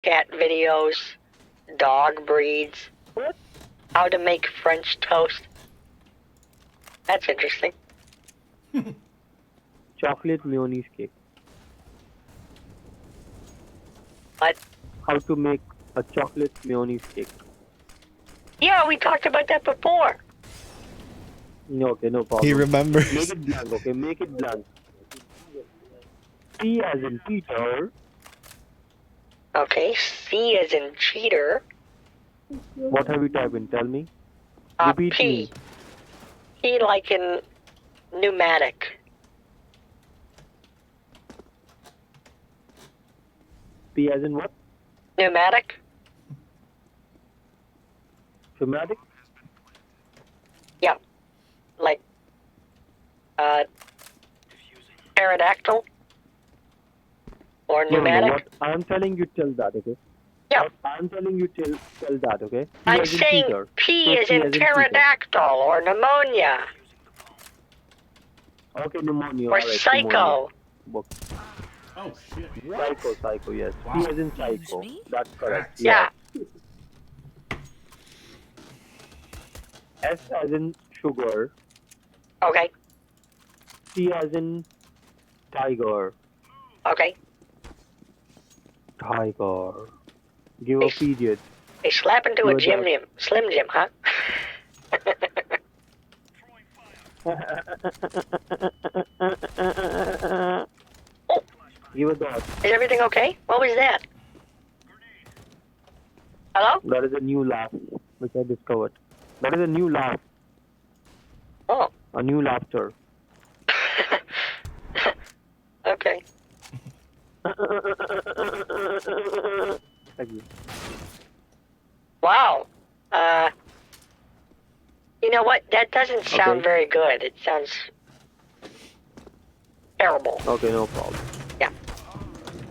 cat videos, dog breeds, how to make French toast. That's interesting. Chocolate mayonnaise cake. What? How to make a chocolate mayonnaise cake. Yeah, we talked about that before. No, okay, no problem. He remembers. Make it blank, okay? Make it blank. P as in Peter. Okay, C as in cheater. What have you typed in? Tell me. Repeat P. me. P like in pneumatic. P as in what? Pneumatic? Dramatic? Yeah. Like, pterodactyl? Or No, pneumatic? what I'm telling you, tell that, okay? Yeah. What I'm telling you, tell that, okay? P I'm as in saying Peter. P So is P in as in Peter. pterodactyl or pneumonia Okay, pneumonia. or Alright, psycho. pneumonia. Oh shit. Psycho, yes. Wow. P as in psycho. me? That's correct. Yeah. S as in sugar. Okay. T as in tiger. Okay. Tiger. Give a period. They slap into a Slim Jim, huh? Give a dot. Is everything okay? What was that? Hello? That is a new laugh which I discovered. That is a new laugh. Oh. A new laughter. Okay. Thank you. Wow. You know what? That doesn't sound Okay. very good. It sounds terrible. Okay, no problem.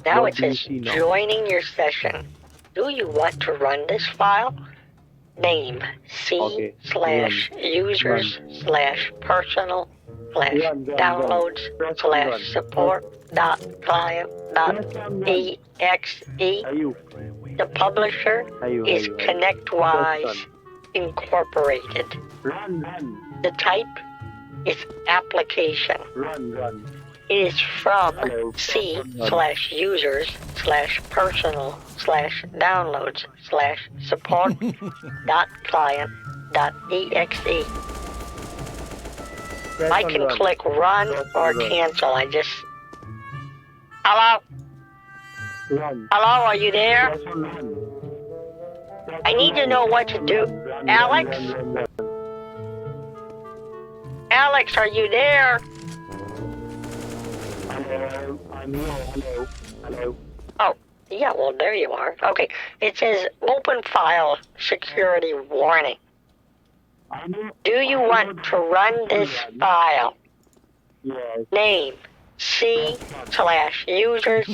Now What it do you says see now? joining your session. Do you want to run this file? Name C Okay, slash users slash personal slash Run. downloads Press slash run. support dot client dot Press run. exe. Are you? The publisher is Are you? ConnectWise Incorporated. Run. The type is application. Run. It is from Hello. C slash users slash personal slash downloads slash support dot client dot exe. Press I on can run. click run Press or on run. cancel. Hello? Run. Hello, are you there? Press on run. Press I on need to run. know what to do. Run. Alex? Run. Alex, are you there? Hello. I'm here. Hello. Oh, yeah, well, there you are. Okay, it says open file security warning. I know. Do you want to run this file? Yes. Name C slash users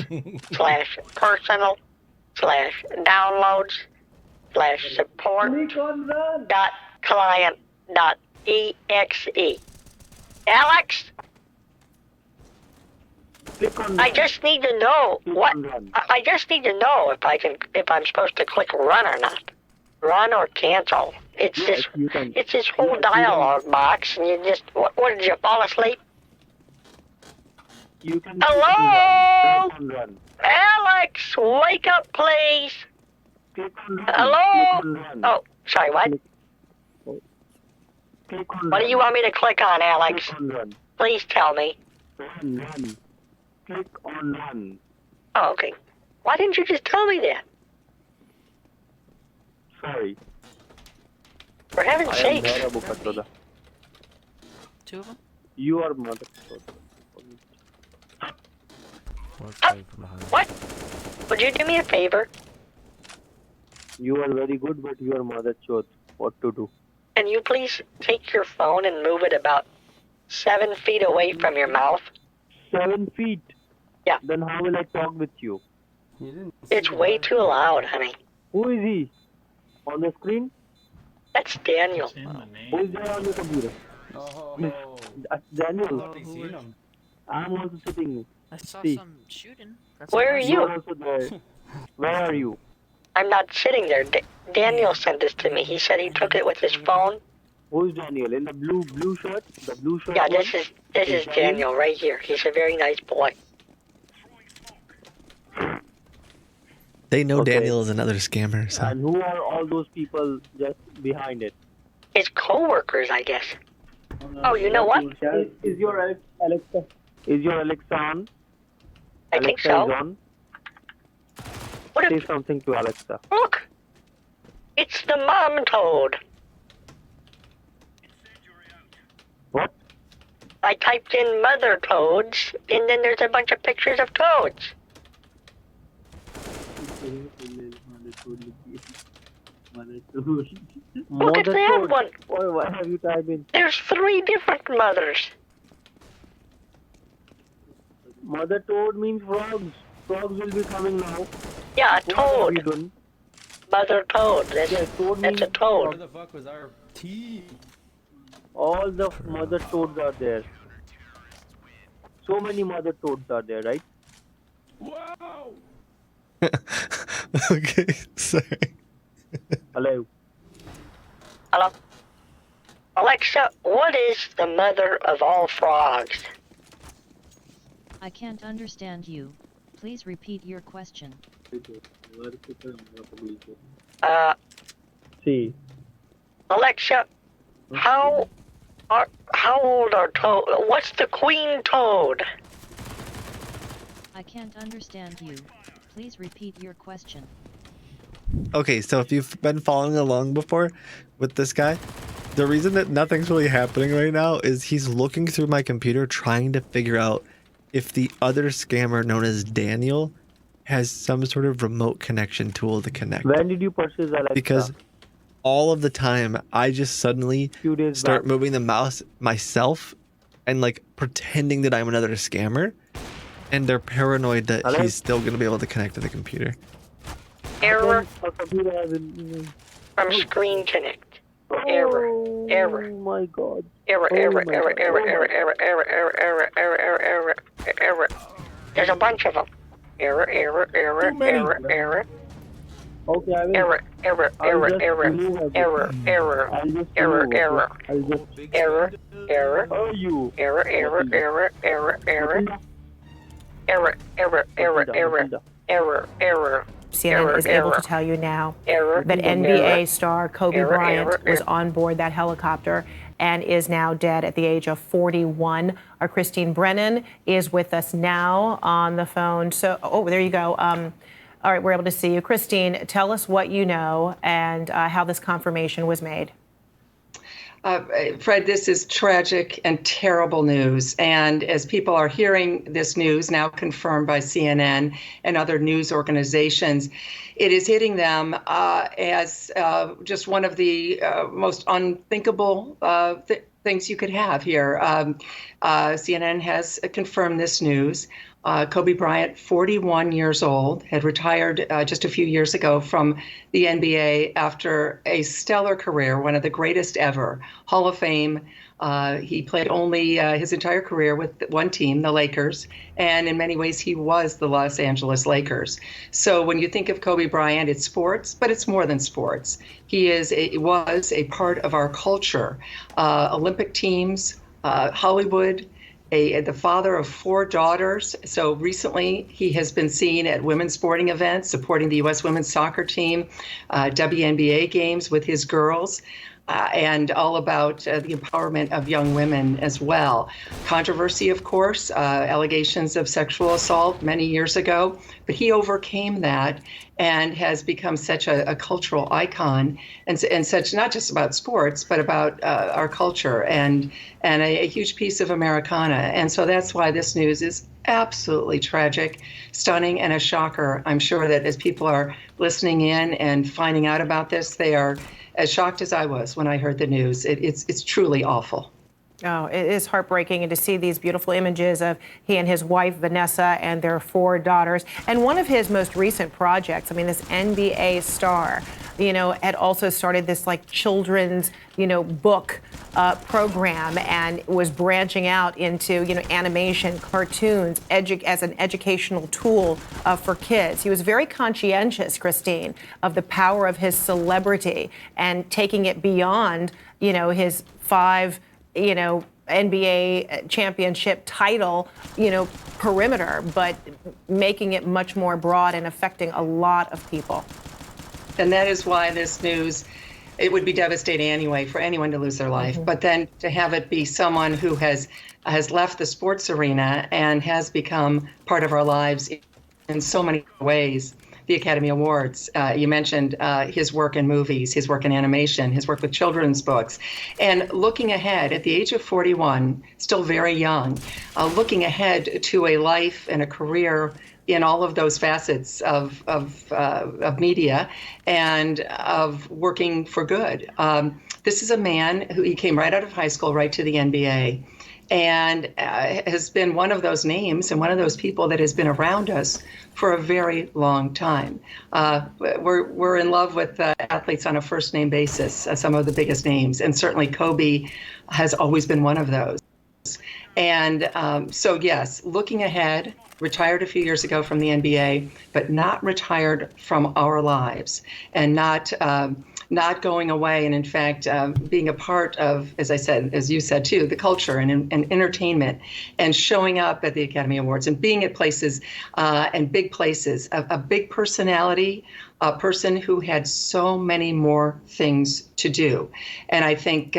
slash personal slash downloads slash support dot client dot exe. Alex, Click on I run. just need to know Click what on run. I just need to know if I'm supposed to click run or not. Run or cancel. It's Yes, this you can. it's this whole Yes, you can. dialogue box and you just what did you fall asleep? You can. Hello? Click on run. Alex, wake up please. Click on run. Hello? Click on run. Oh, sorry, what? Click on What do you want me to click on, Alex? Click on run. Please tell me. Run. Click on run. Oh, okay. Why didn't you just tell me that? Sorry. For heaven's I am sakes. Bhaira Bukatoda. Two of them? You are mother. What? Would you do me a favor? You are very good, but you are mother chod. What to do? Can you please take your phone and move it about 7 feet away from your mouth? 7 feet. Yeah. Then how will I talk with you? It's way too loud, honey. Who is he? On the screen? That's Daniel. In the Who is name. there on the computer? Oh. That's Daniel. Already seen him. I'm also sitting. I saw See. some shooting. That's Where are awesome. you? are also there. Where are you? I'm not sitting there. Daniel sent this to me. He said he took it with his phone. Who's Daniel? In the blue shirt? The blue shirt? Yeah, one? this is Daniel right here. He's a very nice boy. They know Okay. Daniel is another scammer, so. And who are all those people just behind it? His co-workers, I guess. Oh, you know what? Is your Alexa? Is your Alexa on? I think Alexa so. is on. What Say if, something to Alexa. look, it's the mom toad. What? I typed in mother toads, and then there's a bunch of pictures of toads. Look at Mother that toad. one. Why have you typed in There's 3 different mothers. Mother toad means frogs. Frogs will be coming now. Yeah, a What are you toad. doing? Mother toad. That's, Yeah, toad that's a means toad. Where the fuck was our tea? all the mother toads are there. So many mother toads are there, right? Wow! Okay, sorry. Hello. Hello? Alexa, what is the mother of all frogs? I can't understand you. Please repeat your question. See. Alexa, how old are toad? What's the queen toad? I can't understand you. Please repeat your question. Okay, so if you've been following along before with this guy, the reason that nothing's really happening right now is he's looking through my computer trying to figure out if the other scammer known as Daniel has some sort of remote connection tool to connect. When did you purchase Alexa? Because all of the time I just suddenly few days start back. moving the mouse myself and like pretending that I'm another scammer, and they're paranoid that Hello? he's still gonna be able to connect to the computer. Error Our computer has been... from Screen Connect. Error. Error. Oh my god. Error, Oh error, my error, God. error, Oh my error, error, error, error, error, error, error, error. There's a bunch of them. Error, error, error, Too many. error, error, Okay, I will. error, error, I'll error, just error, remove everything. error, error, I'll just error, remove, okay? error, I'll just... error, error, Oh, you. error, error, error, error, error, Matilda, error, error, error, Matilda, error, Matilda. error, error, CNN Error, is able error. to tell you now error, that error, NBA star Kobe error, Bryant error, was error. on board that helicopter and is now dead at the age of 41. Our Christine Brennan is with us now on the phone. So, oh, there you go. All right, we're able to see you. Christine, tell us what you know and how this confirmation was made. Fred, this is tragic and terrible news. And as people are hearing this news, now confirmed by CNN and other news organizations, it is hitting them as just one of the most unthinkable things you could have here. CNN has confirmed this news. Kobe Bryant, 41 years old, had retired just a few years ago from the NBA after a stellar career, one of the greatest ever, Hall of Fame. He played only his entire career with one team, the Lakers, and in many ways he was the Los Angeles Lakers. So when you think of Kobe Bryant, it's sports, but it's more than sports. He was a part of our culture, Olympic teams, Hollywood, the father of 4 daughters. So recently he has been seen at women's sporting events, supporting the U.S. women's soccer team, WNBA games with his girls, and all about the empowerment of young women as well. Controversy, of course, allegations of sexual assault many years ago, but he overcame that and has become such a cultural icon and such, not just about sports, but about our culture and a huge piece of Americana. And so that's why this news is absolutely tragic, stunning, and a shocker. I'm sure that as people are listening in and finding out about this, they are as shocked as I was when I heard the news. It's truly awful. Oh, it is heartbreaking, and to see these beautiful images of he and his wife, Vanessa, and their 4 daughters. And one of his most recent projects, I mean, this NBA star, had also started this like children's, book program, and was branching out into, animation, cartoons, as an educational tool for kids. He was very conscientious, Christine, of the power of his celebrity and taking it beyond, his 5, NBA championship title, perimeter, but making it much more broad and affecting a lot of people. And that is why this news, it would be devastating anyway for anyone to lose their life. But then to have it be someone who has left the sports arena and has become part of our lives in so many ways. The Academy Awards. You mentioned his work in movies, his work in animation, his work with children's books. And looking ahead at the age of 41, still very young, looking ahead to a life and a career in all of those facets of media and of working for good. This is a man who he came right out of high school, right to the NBA, and has been one of those names and one of those people that has been around us for a very long time. We're in love with athletes on a first name basis, some of the biggest names, and certainly Kobe has always been one of those. And so yes, looking ahead, retired a few years ago from the NBA, but not retired from our lives, and not going away, and in fact, being a part of, as I said, as you said too, the culture and entertainment, and showing up at the Academy Awards and being at places and big places, a big personality, a person who had so many more things to do. And I think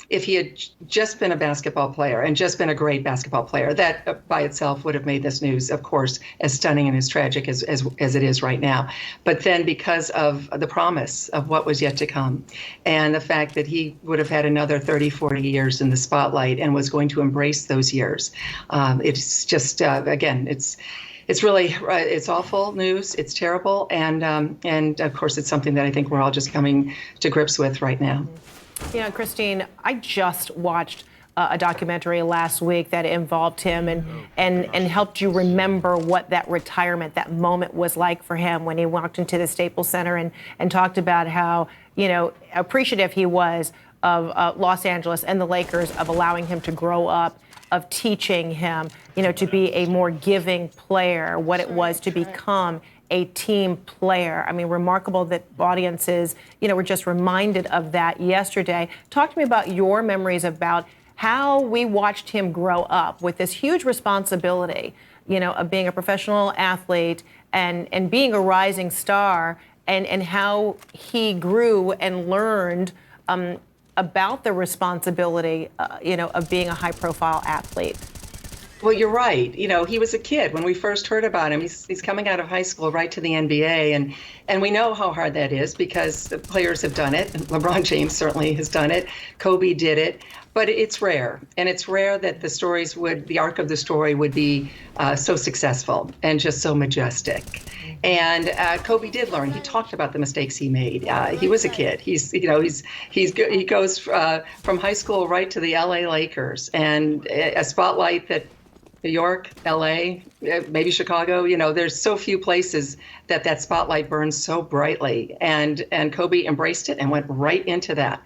if he had just been a basketball player and just been a great basketball player, that by itself would have made this news, of course, as stunning and as tragic as it is right now. But then because of the promise of what was yet to come, and the fact that he would have had another 30, 40 years in the spotlight and was going to embrace those years, it's just, again, it's really, it's awful news. It's terrible. And of course, it's something that I think we're all just coming to grips with right now. Yeah, Christine, I just watched a documentary last week that involved him and helped you remember what that retirement, that moment was like for him when he walked into the Staples Center and talked about how, appreciative he was of Los Angeles and the Lakers of allowing him to grow up, of teaching him, to be a more giving player, what it was to become a team player. I mean, remarkable that audiences, were just reminded of that yesterday. Talk to me about your memories about how we watched him grow up with this huge responsibility, of being a professional athlete and being a rising star, and how he grew and learned about the responsibility, of being a high-profile athlete. Well, you're right. He was a kid when we first heard about him. He's coming out of high school right to the NBA, and we know how hard that is because the players have done it. And LeBron James certainly has done it. Kobe did it. But it's rare, and it's rare that the arc of the story would be so successful and just so majestic. And Kobe did learn. He talked about the mistakes he made. He was a kid. He goes from high school right to the LA Lakers, and a spotlight that New York, LA, maybe Chicago, there's so few places that spotlight burns so brightly. And Kobe embraced it and went right into that.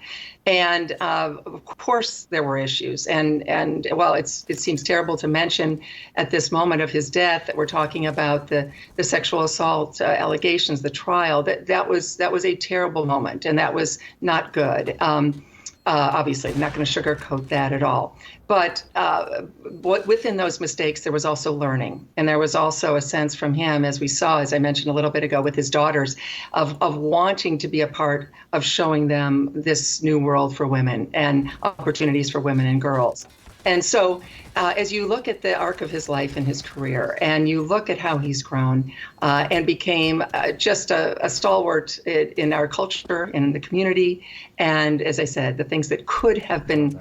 And of course, there were issues. And well, it seems terrible to mention at this moment of his death that we're talking about the sexual assault allegations, the trial. That was a terrible moment, and that was not good. Obviously, I'm not going to sugarcoat that at all. But within those mistakes, there was also learning. And there was also a sense from him, as we saw, as I mentioned a little bit ago with his daughters, of wanting to be a part of showing them this new world for women and opportunities for women and girls. And so as you look at the arc of his life and his career, and you look at how he's grown and became just a stalwart in our culture and in the community, and as I said, the things that could have been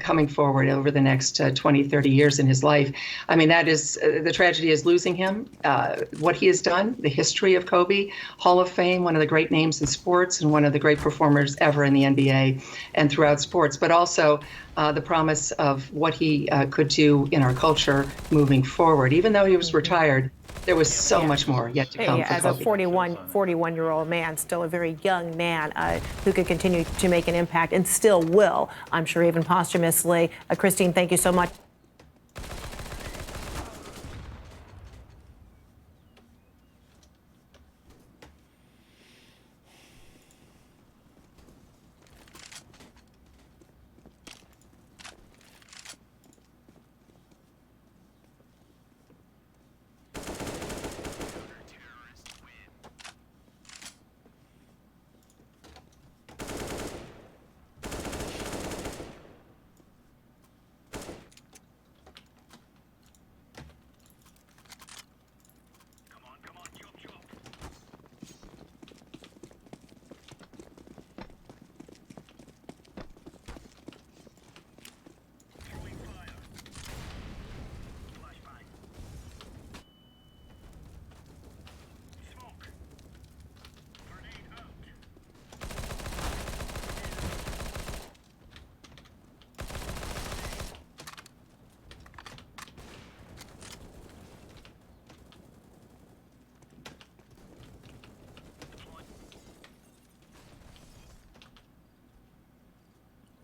coming forward over the next 20, 30 years in his life, I mean, that is, the tragedy is losing him, what he has done, the history of Kobe, Hall of Fame, one of the great names in sports and one of the great performers ever in the NBA and throughout sports, but also the promise of what he could do in our culture moving forward. Even though he was retired, there was so much more yet to come. As a 41-year-old man, still a very young man who could continue to make an impact and still will, I'm sure, even posthumously. Christine, thank you so much.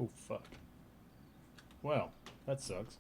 Oh, fuck. Well, that sucks.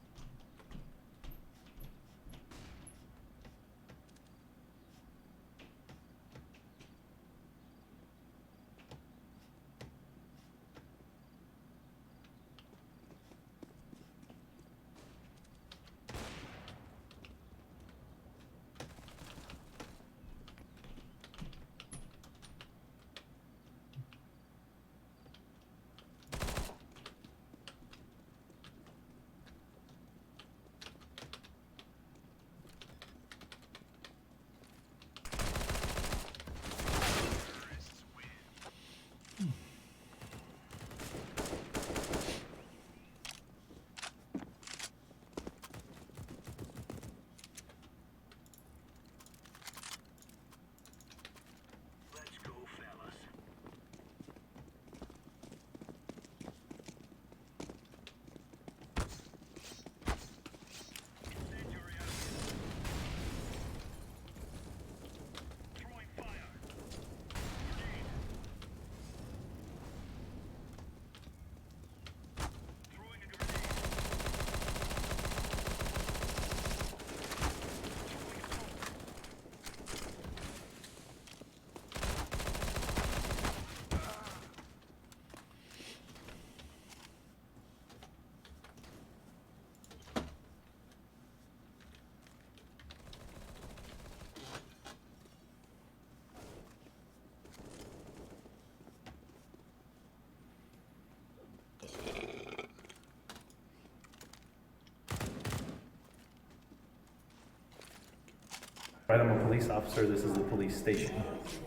Right, I'm a police officer. This is the police station.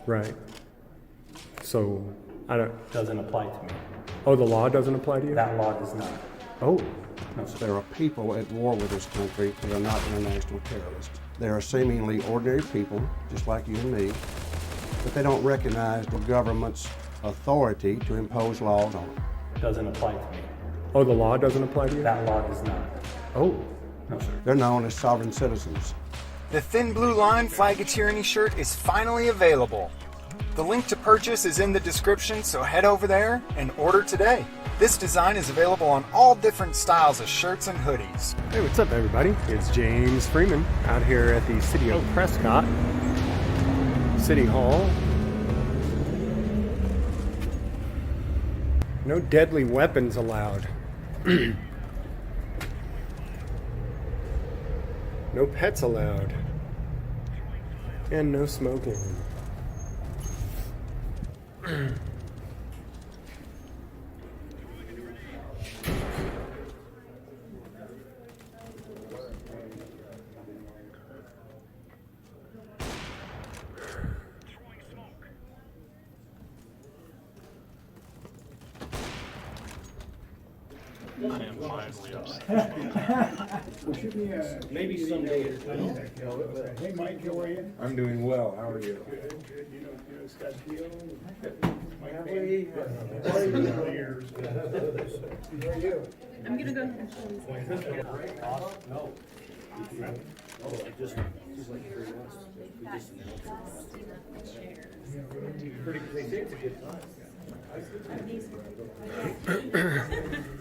Right. So, I don't... Doesn't apply to me. Oh, the law doesn't apply to you? That law does not. Oh. No, sir. There are people at war with this country that are not international terrorists. They are seemingly ordinary people, just like you and me, but they don't recognize the government's authority to impose laws on them. Doesn't apply to me. Oh, the law doesn't apply to you? That law does not. Oh. No, sir. They're known as sovereign citizens. The Thin Blue Line Flag of Tyranny shirt is finally available. The link to purchase is in the description, so head over there and order today. This design is available on all different styles of shirts and hoodies. Hey, what's up, everybody? It's James Freeman out here at the City of Prescott City Hall. No deadly weapons allowed. No pets allowed. And no smoking. I am finally upset. Maybe someday. Hey, Mike, how are you? I'm doing well. How are you? Good. You know, Scott Deal. I'm gonna go ahead and show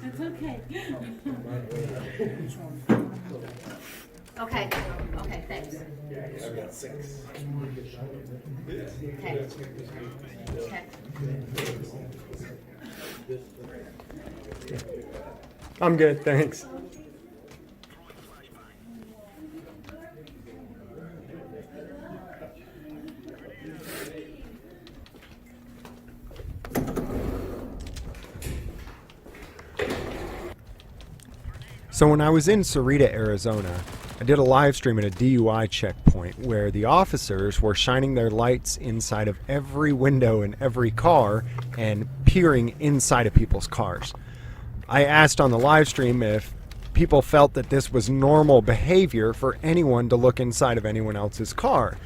It's okay. Okay, okay, thanks. Okay. Okay. I'm good, thanks. So when I was in Sarita, Arizona, I did a live stream at a DUI checkpoint where the officers were shining their lights inside of every window in every car and peering inside of people's cars. I asked on the live stream if people felt that this was normal behavior for anyone to look inside of anyone else's car.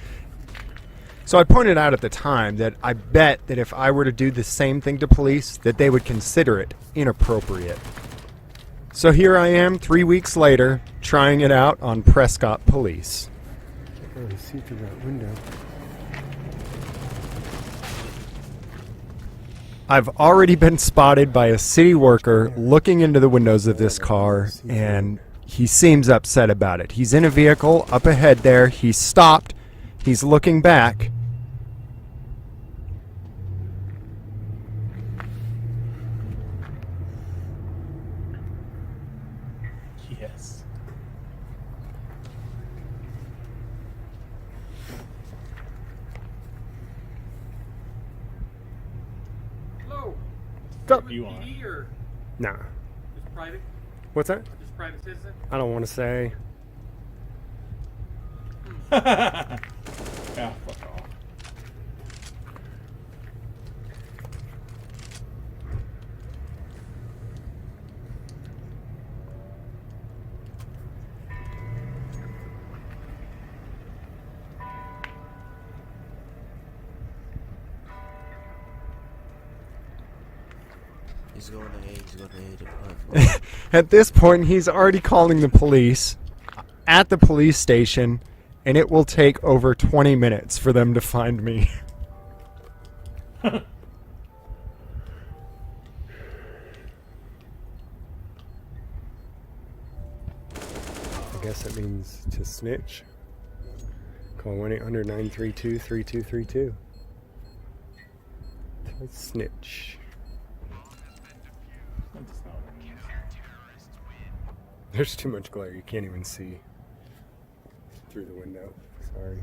So I pointed out at the time that I bet that if I were to do the same thing to police, that they would consider it inappropriate. So here I am 3 weeks later, trying it out on Prescott Police. I can't really see through that window. I've already been spotted by a city worker looking into the windows of this car, and he seems upset about it. He's in a vehicle up ahead there. He's stopped. He's looking back. Yes. Hello. Stop. You on? PD or Nah. just private? What's that? Just private citizen? I don't want to say. Yeah, fuck off. He's going to age, he's going to age. At this point, he's already calling the police at the police station, and it will take over 20 minutes for them to find me. I guess that means to snitch. Call 1-800-932-3232. To snitch. There's too much glare. You can't even see through the window. Sorry.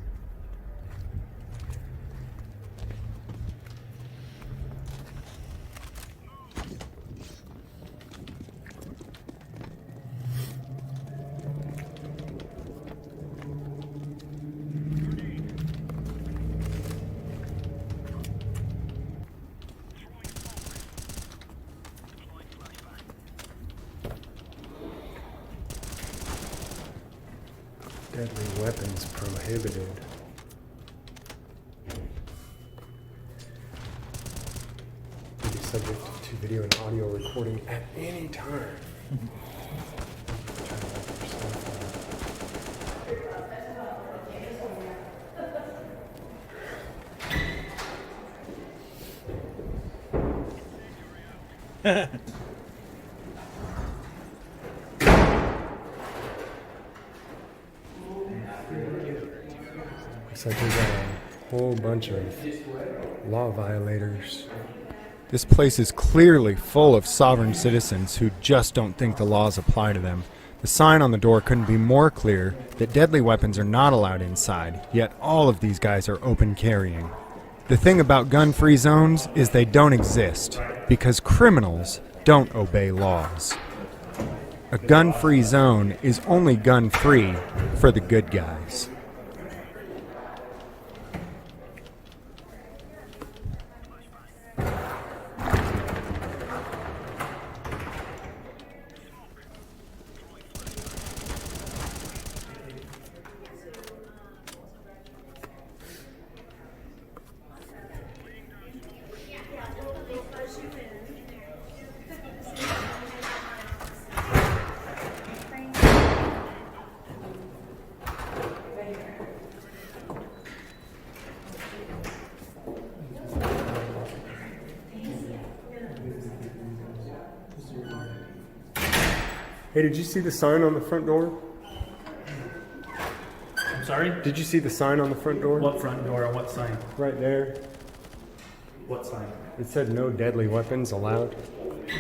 Deadly weapons prohibited. Will be subject to video and audio recording at any time. Looks like we got a whole bunch of law violators. This place is clearly full of sovereign citizens who just don't think the laws apply to them. The sign on the door couldn't be more clear that deadly weapons are not allowed inside, yet all of these guys are open carrying. The thing about gun-free zones is they don't exist, because criminals don't obey laws. A gun-free zone is only gun-free for the good guys. Hey, did you see the sign on the front door? I'm sorry? Did you see the sign on the front door? What front door and what sign? Right there. What sign? It said no deadly weapons allowed.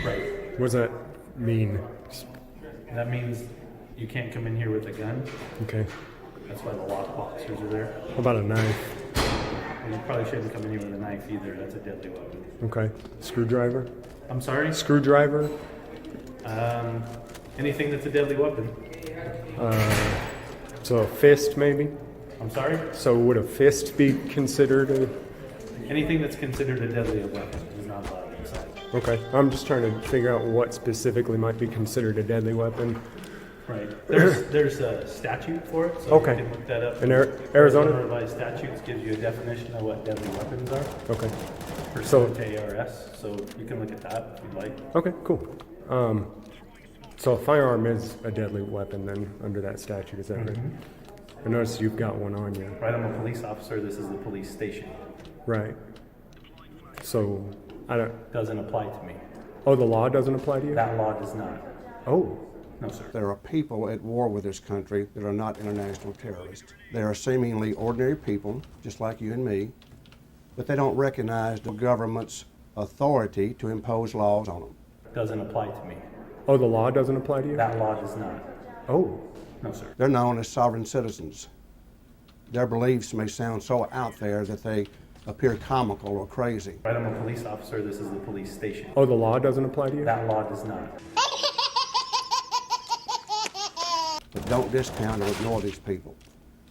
Right. What does that mean? That means you can't come in here with a gun. Okay. That's why the lock officers are there. How about a knife? And you probably shouldn't come in here with a knife either. That's a deadly weapon. Okay. Screwdriver? I'm sorry? Screwdriver? Anything that's a deadly weapon. So a fist, maybe? I'm sorry? So would a fist be considered a... Anything that's considered a deadly weapon is not allowed inside. Okay. I'm just trying to figure out what specifically might be considered a deadly weapon. Right. There's a statute for it, so Okay. you can look that up. In Arizona? Revised statutes gives you a definition of what deadly weapons are. Okay. Pursuant to ARS, so you can look at that if you'd like. Okay, cool. So a firearm is a deadly weapon then under that statute, is that right? I noticed you've got one on you. Right, I'm a police officer. This is the police station. Right. So I don't... Doesn't apply to me. Oh, the law doesn't apply to you? That law does not. Oh. No, sir. There are people at war with this country that are not international terrorists. They are seemingly ordinary people, just like you and me, but they don't recognize the government's authority to impose laws on them. Doesn't apply to me. Oh, the law doesn't apply to you? That law does not. Oh. No, sir. They're known as sovereign citizens. Their beliefs may sound so out there that they appear comical or crazy. Right, I'm a police officer. This is the police station. Oh, the law doesn't apply to you? That law does not. But don't discount or ignore these people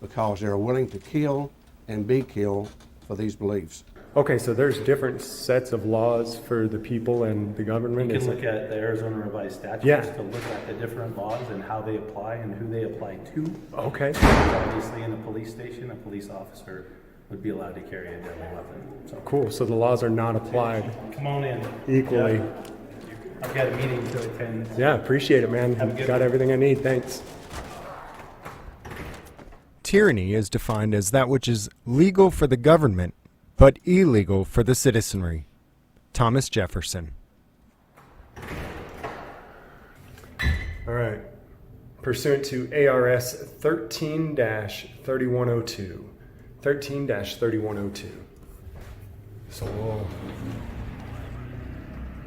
because they're willing to kill and be killed for these beliefs. Okay, so there's different sets of laws for the people and the government? You is can it? look at the Arizona Revised Statutes Yeah. to look at the different laws and how they apply and who they apply to. Okay. Obviously, in a police station, a police officer would be allowed to carry a deadly weapon. So Cool, so the laws are not applied come on in. equally. Yeah. I've got a meeting to attend. Yeah, appreciate it, man. Have a good Got one. everything I need, thanks. Tyranny is defined as that which is legal for the government, but illegal for the citizenry. Thomas Jefferson. All right. Pursuant to ARS 13-3102. 13-3102. So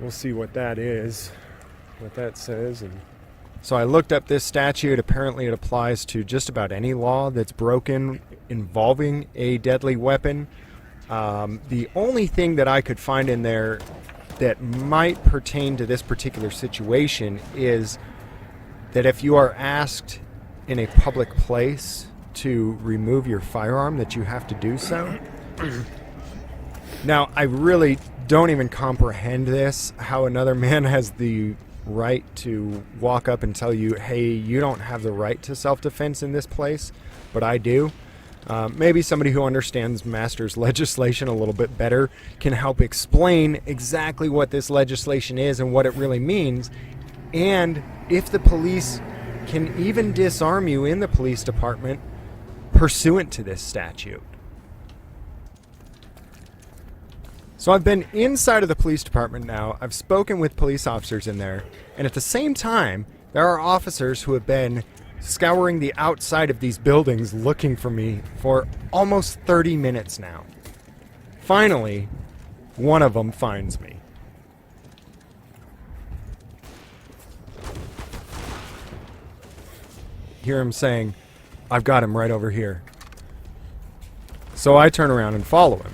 we'll see what that is, what that says. And so I looked up this statute. Apparently it applies to just about any law that's broken involving a deadly weapon. The only thing that I could find in there that might pertain to this particular situation is that if you are asked in a public place to remove your firearm, that you have to do so. Now, I really don't even comprehend this, how another man has the right to walk up and tell you, hey, you don't have the right to self-defense in this place, but I do. Maybe somebody who understands Masters legislation a little bit better can help explain exactly what this legislation is and what it really means, and if the police can even disarm you in the police department pursuant to this statute. So I've been inside of the police department now. I've spoken with police officers in there, and at the same time, there are officers who have been scouring the outside of these buildings looking for me for almost 30 minutes now. Finally, one of them finds me. Hear him saying, I've got him right over here. So I turn around and follow him.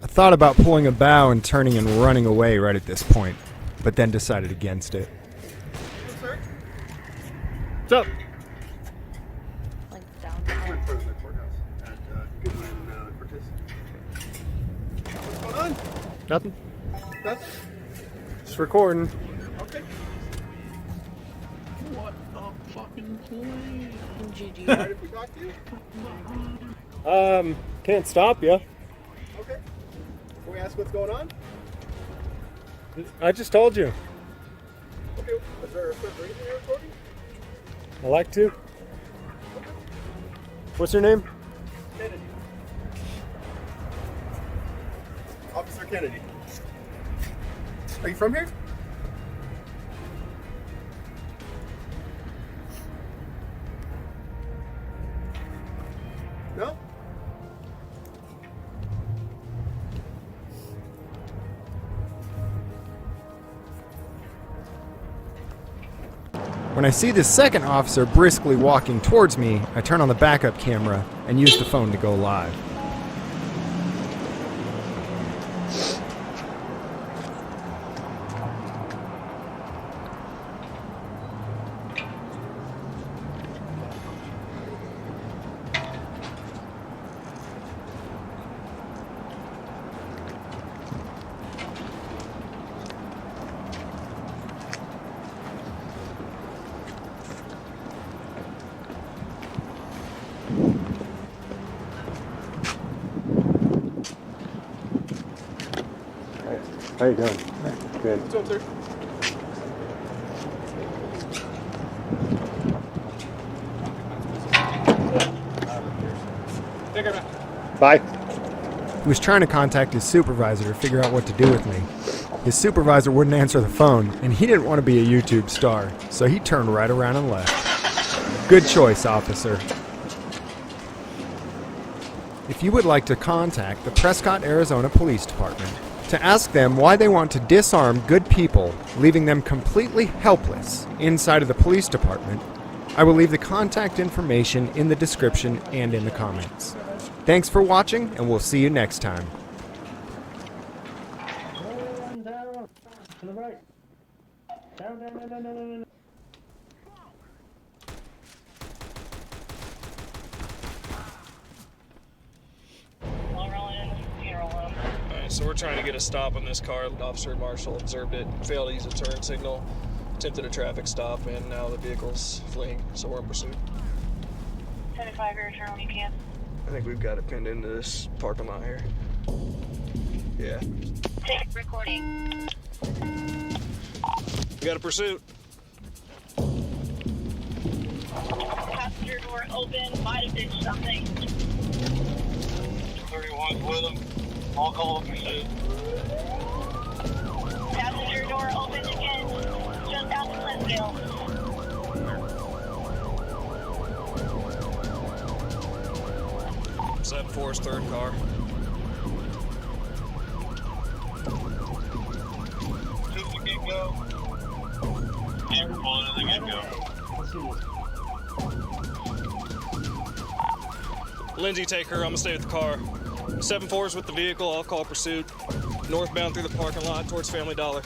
I thought about pulling a bow and turning and running away right at this point, but then decided against it. What's up? What's going on? Nothing. Nothing? Just recording. Okay. What a fucking point. GG. Alright, if we talk to you? Can't stop you. Okay. Can we ask what's going on? I just told you. Okay. Is there a certain reason you're recording? I like to. What's your name? Kennedy. Officer Kennedy. Are you from here? No? When I see the second officer briskly walking towards me, I turn on the backup camera and use the phone to go live. How you doing? Good. What's up, sir? Take care, man. Bye. He was trying to contact his supervisor to figure out what to do with me. His supervisor wouldn't answer the phone, and he didn't want to be a YouTube star, so he turned right around and left. Good choice, officer. If you would like to contact the Prescott, Arizona Police Department to ask them why they want to disarm good people, leaving them completely helpless inside of the police department, I will leave the contact information in the description and in the comments. Thanks for watching, and we'll see you next time. To the right. Down. Alright, so we're trying to get a stop on this car. Officer Marshall observed it, failed to use a turn signal, attempted a traffic stop, and now the vehicle's fleeing, so we're in pursuit. 75 here, turn when you can. I think we've got it pinned into this parking lot here. Yeah. Take recording. We got a pursuit. Passenger door open, might have been something. 31's with them. I'll call the pursuit. Passenger door open again, just out the Clintfield. 7-4's third car. Just to get go. Everyone, I think I go. Lindsay, take her. I'm gonna stay with the car. 7-4's with the vehicle. I'll call pursuit. Northbound through the parking lot towards Family Dollar.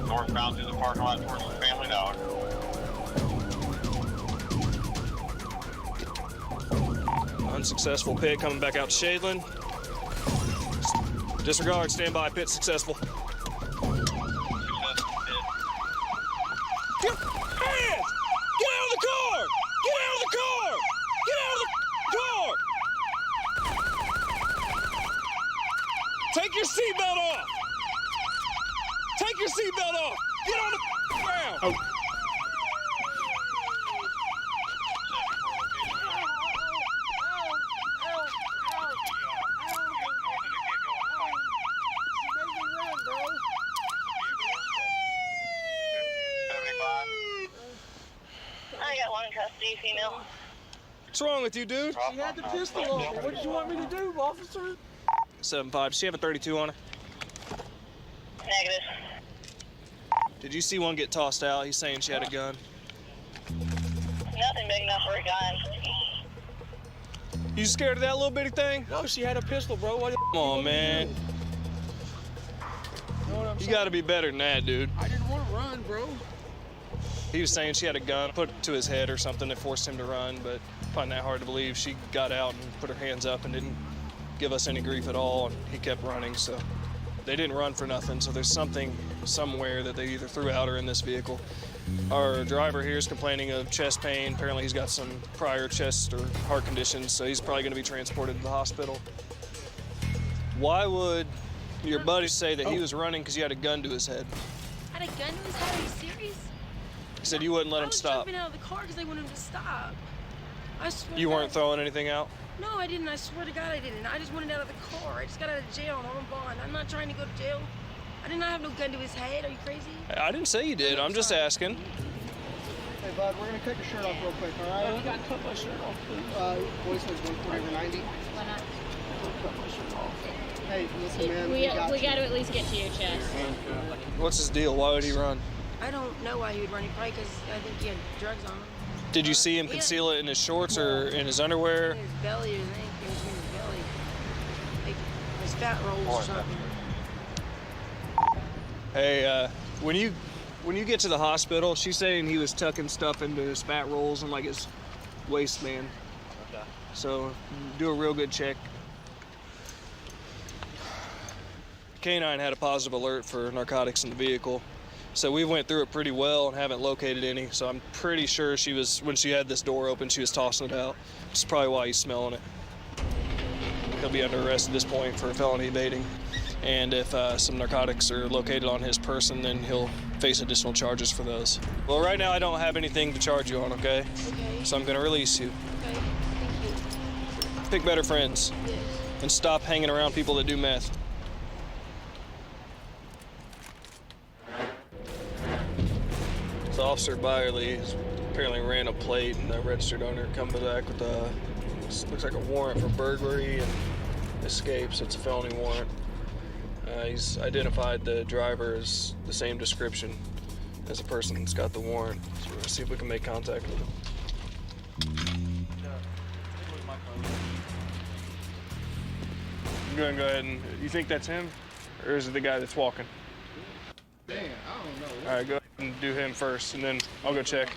Northbound through the parking lot towards the Family Dollar. Unsuccessful pit coming back out to Shadeland. Disregard, stand by, pit successful. Get hands! Get out of the car! Get out of the car! Get out of the car! Take your seatbelt off! Take your seatbelt off! Get on the ground! Oh. I got one in custody, female. What's wrong with you, dude? She had the pistol on her. What did you want me to do, officer? 7-5. Does she have a 32 on her? Negative. Did you see one get tossed out? He's saying she had a gun. Nothing big enough for a gun. You scared of that little bitty thing? No, she had a pistol, bro. What Come on, man. You know what I'm You saying? gotta be better than that, dude. I didn't want to run, bro. He was saying she had a gun put to his head or something that forced him to run, but I find that hard to believe. She got out and put her hands up and didn't give us any grief at all, and he kept running, so they didn't run for nothing. So there's something somewhere that they either threw out or in this vehicle. Our driver here is complaining of chest pain. Apparently he's got some prior chest or heart conditions, so he's probably gonna be transported to the hospital. Why would your buddy say that he was running because you had a gun to his head? Had a gun to his head? Are you serious? He said you wouldn't let I him was stop. jumping out of the car because they wanted him to stop. I swear. You to weren't God. throwing anything out? No, I didn't. I swear to God I didn't. I just wanted out of the car. I just got out of jail and I'm on bond. I'm not trying to go to jail. I did not have no gun to his head. Are you crazy? I didn't say you did. I'm just asking. Hey, bud, we're gonna take your shirt off real quick, all right? You gotta cut my shirt off, please. Voice says 140/90. Why not? Cut my shirt off. Hey, listen, man. We got got you. to at least get to your chest. What's his deal? Why would he run? I don't know why he would run. He probably because I think he had drugs on him. Did you see him conceal it in his shorts or in his underwear? In his belly, I think. It was in his belly. Like his fat rolls or something. Hey, when you get to the hospital, she's saying he was tucking stuff into his fat rolls and like his waistband. Okay. So do a real good check. K9 had a positive alert for narcotics in the vehicle. So we went through it pretty well and haven't located any. So I'm pretty sure she was, when she had this door open, she was tossing it out. That's probably why he's smelling it. He'll be under arrest at this point for felony evading. And if some narcotics are located on his person, then he'll face additional charges for those. Well, right now I don't have anything to charge you on, okay? Okay. So I'm gonna release you. Okay. Thank you. Pick better friends. Yes. And stop hanging around people that do meth. So Officer Byerly has apparently ran a plate and a registered owner comes back with a, looks like a warrant for burglary and escape, so it's a felony warrant. He's identified the driver as the same description as the person that's got the warrant. So we're gonna see if we can make contact with him. I'm gonna go ahead and, you think that's him? Or is it the guy that's walking? Damn, I don't know. All right, go ahead and do him first, and then I'll go check.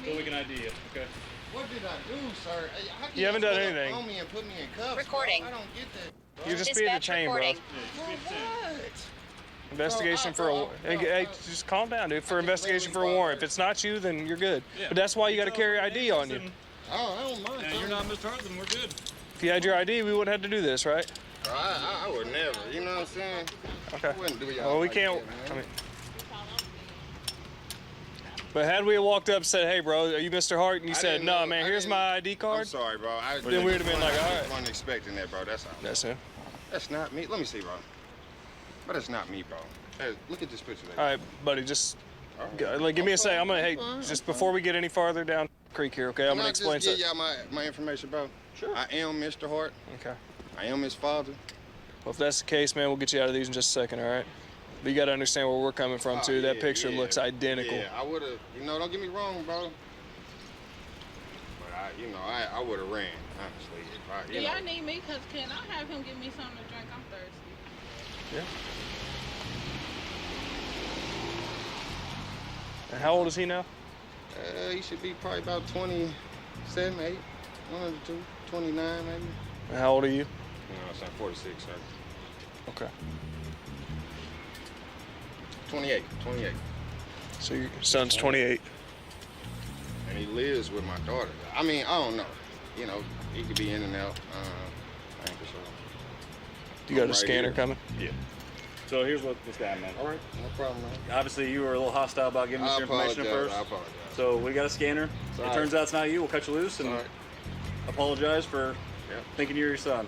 So we can ID it, okay? What did I do, sir? How can You haven't done pull up anything. on me and put me in cuffs, Recording. bro? I don't get that. Bro. You just be in the chain, bro. For what? Investigation for a bro, hey, just calm down, dude. For investigation for a warrant. If it's not you, then you're good. But that's why you got to carry ID on you. Oh, I don't mind. And you're not Mr. Hart, then we're good. If you had your ID, we wouldn't have to do this, right? Bro, I would never. You know what I'm saying? Okay. I wouldn't do y'all Well, we like can't. that, I man. mean, but had we walked up and said, "Hey, bro, are you Mr. Hart?" and you I said, didn't "No, know- man, I here's didn't- my ID card." I'm sorry, bro. Then we would have been like, "All I right." wasn't expecting that, bro. That's all. That's him. That's not me. Let me see, bro. But it's not me, bro. Hey, look at this picture. All right, buddy, just like give me a second. I'm gonna, hey, just before we get any farther down the creek here, okay? I'm gonna explain Can I just something. give y'all my information, bro? Sure. I am Mr. Hart. Okay. I am his father. Well, if that's the case, man, we'll get you out of these in just a second, all right? But you got to understand where we're coming from, too. That picture looks identical. Yeah, I would have, don't get me wrong, bro. But I would have ran, honestly. If I, Do y'all need me? Because can I have him give me something to drink? I'm thirsty. Yeah. And how old is he now? He should be probably about 27, 8, one of the two, 29 maybe. And how old are you? No, I'm 46, sir. Okay. 28. So your son's 28. And he lives with my daughter. I mean, I don't know. He could be in and out. I ain't for sure. You got a Right scanner here. coming? Yeah. So here's what this guy meant. All right, no problem, man. Obviously, you were a little hostile about giving us I your information at apologize, first. I apologize. So we got a scanner. It's It all turns right. out it's not you. We'll cut you loose and All right. apologize for thinking you're your son.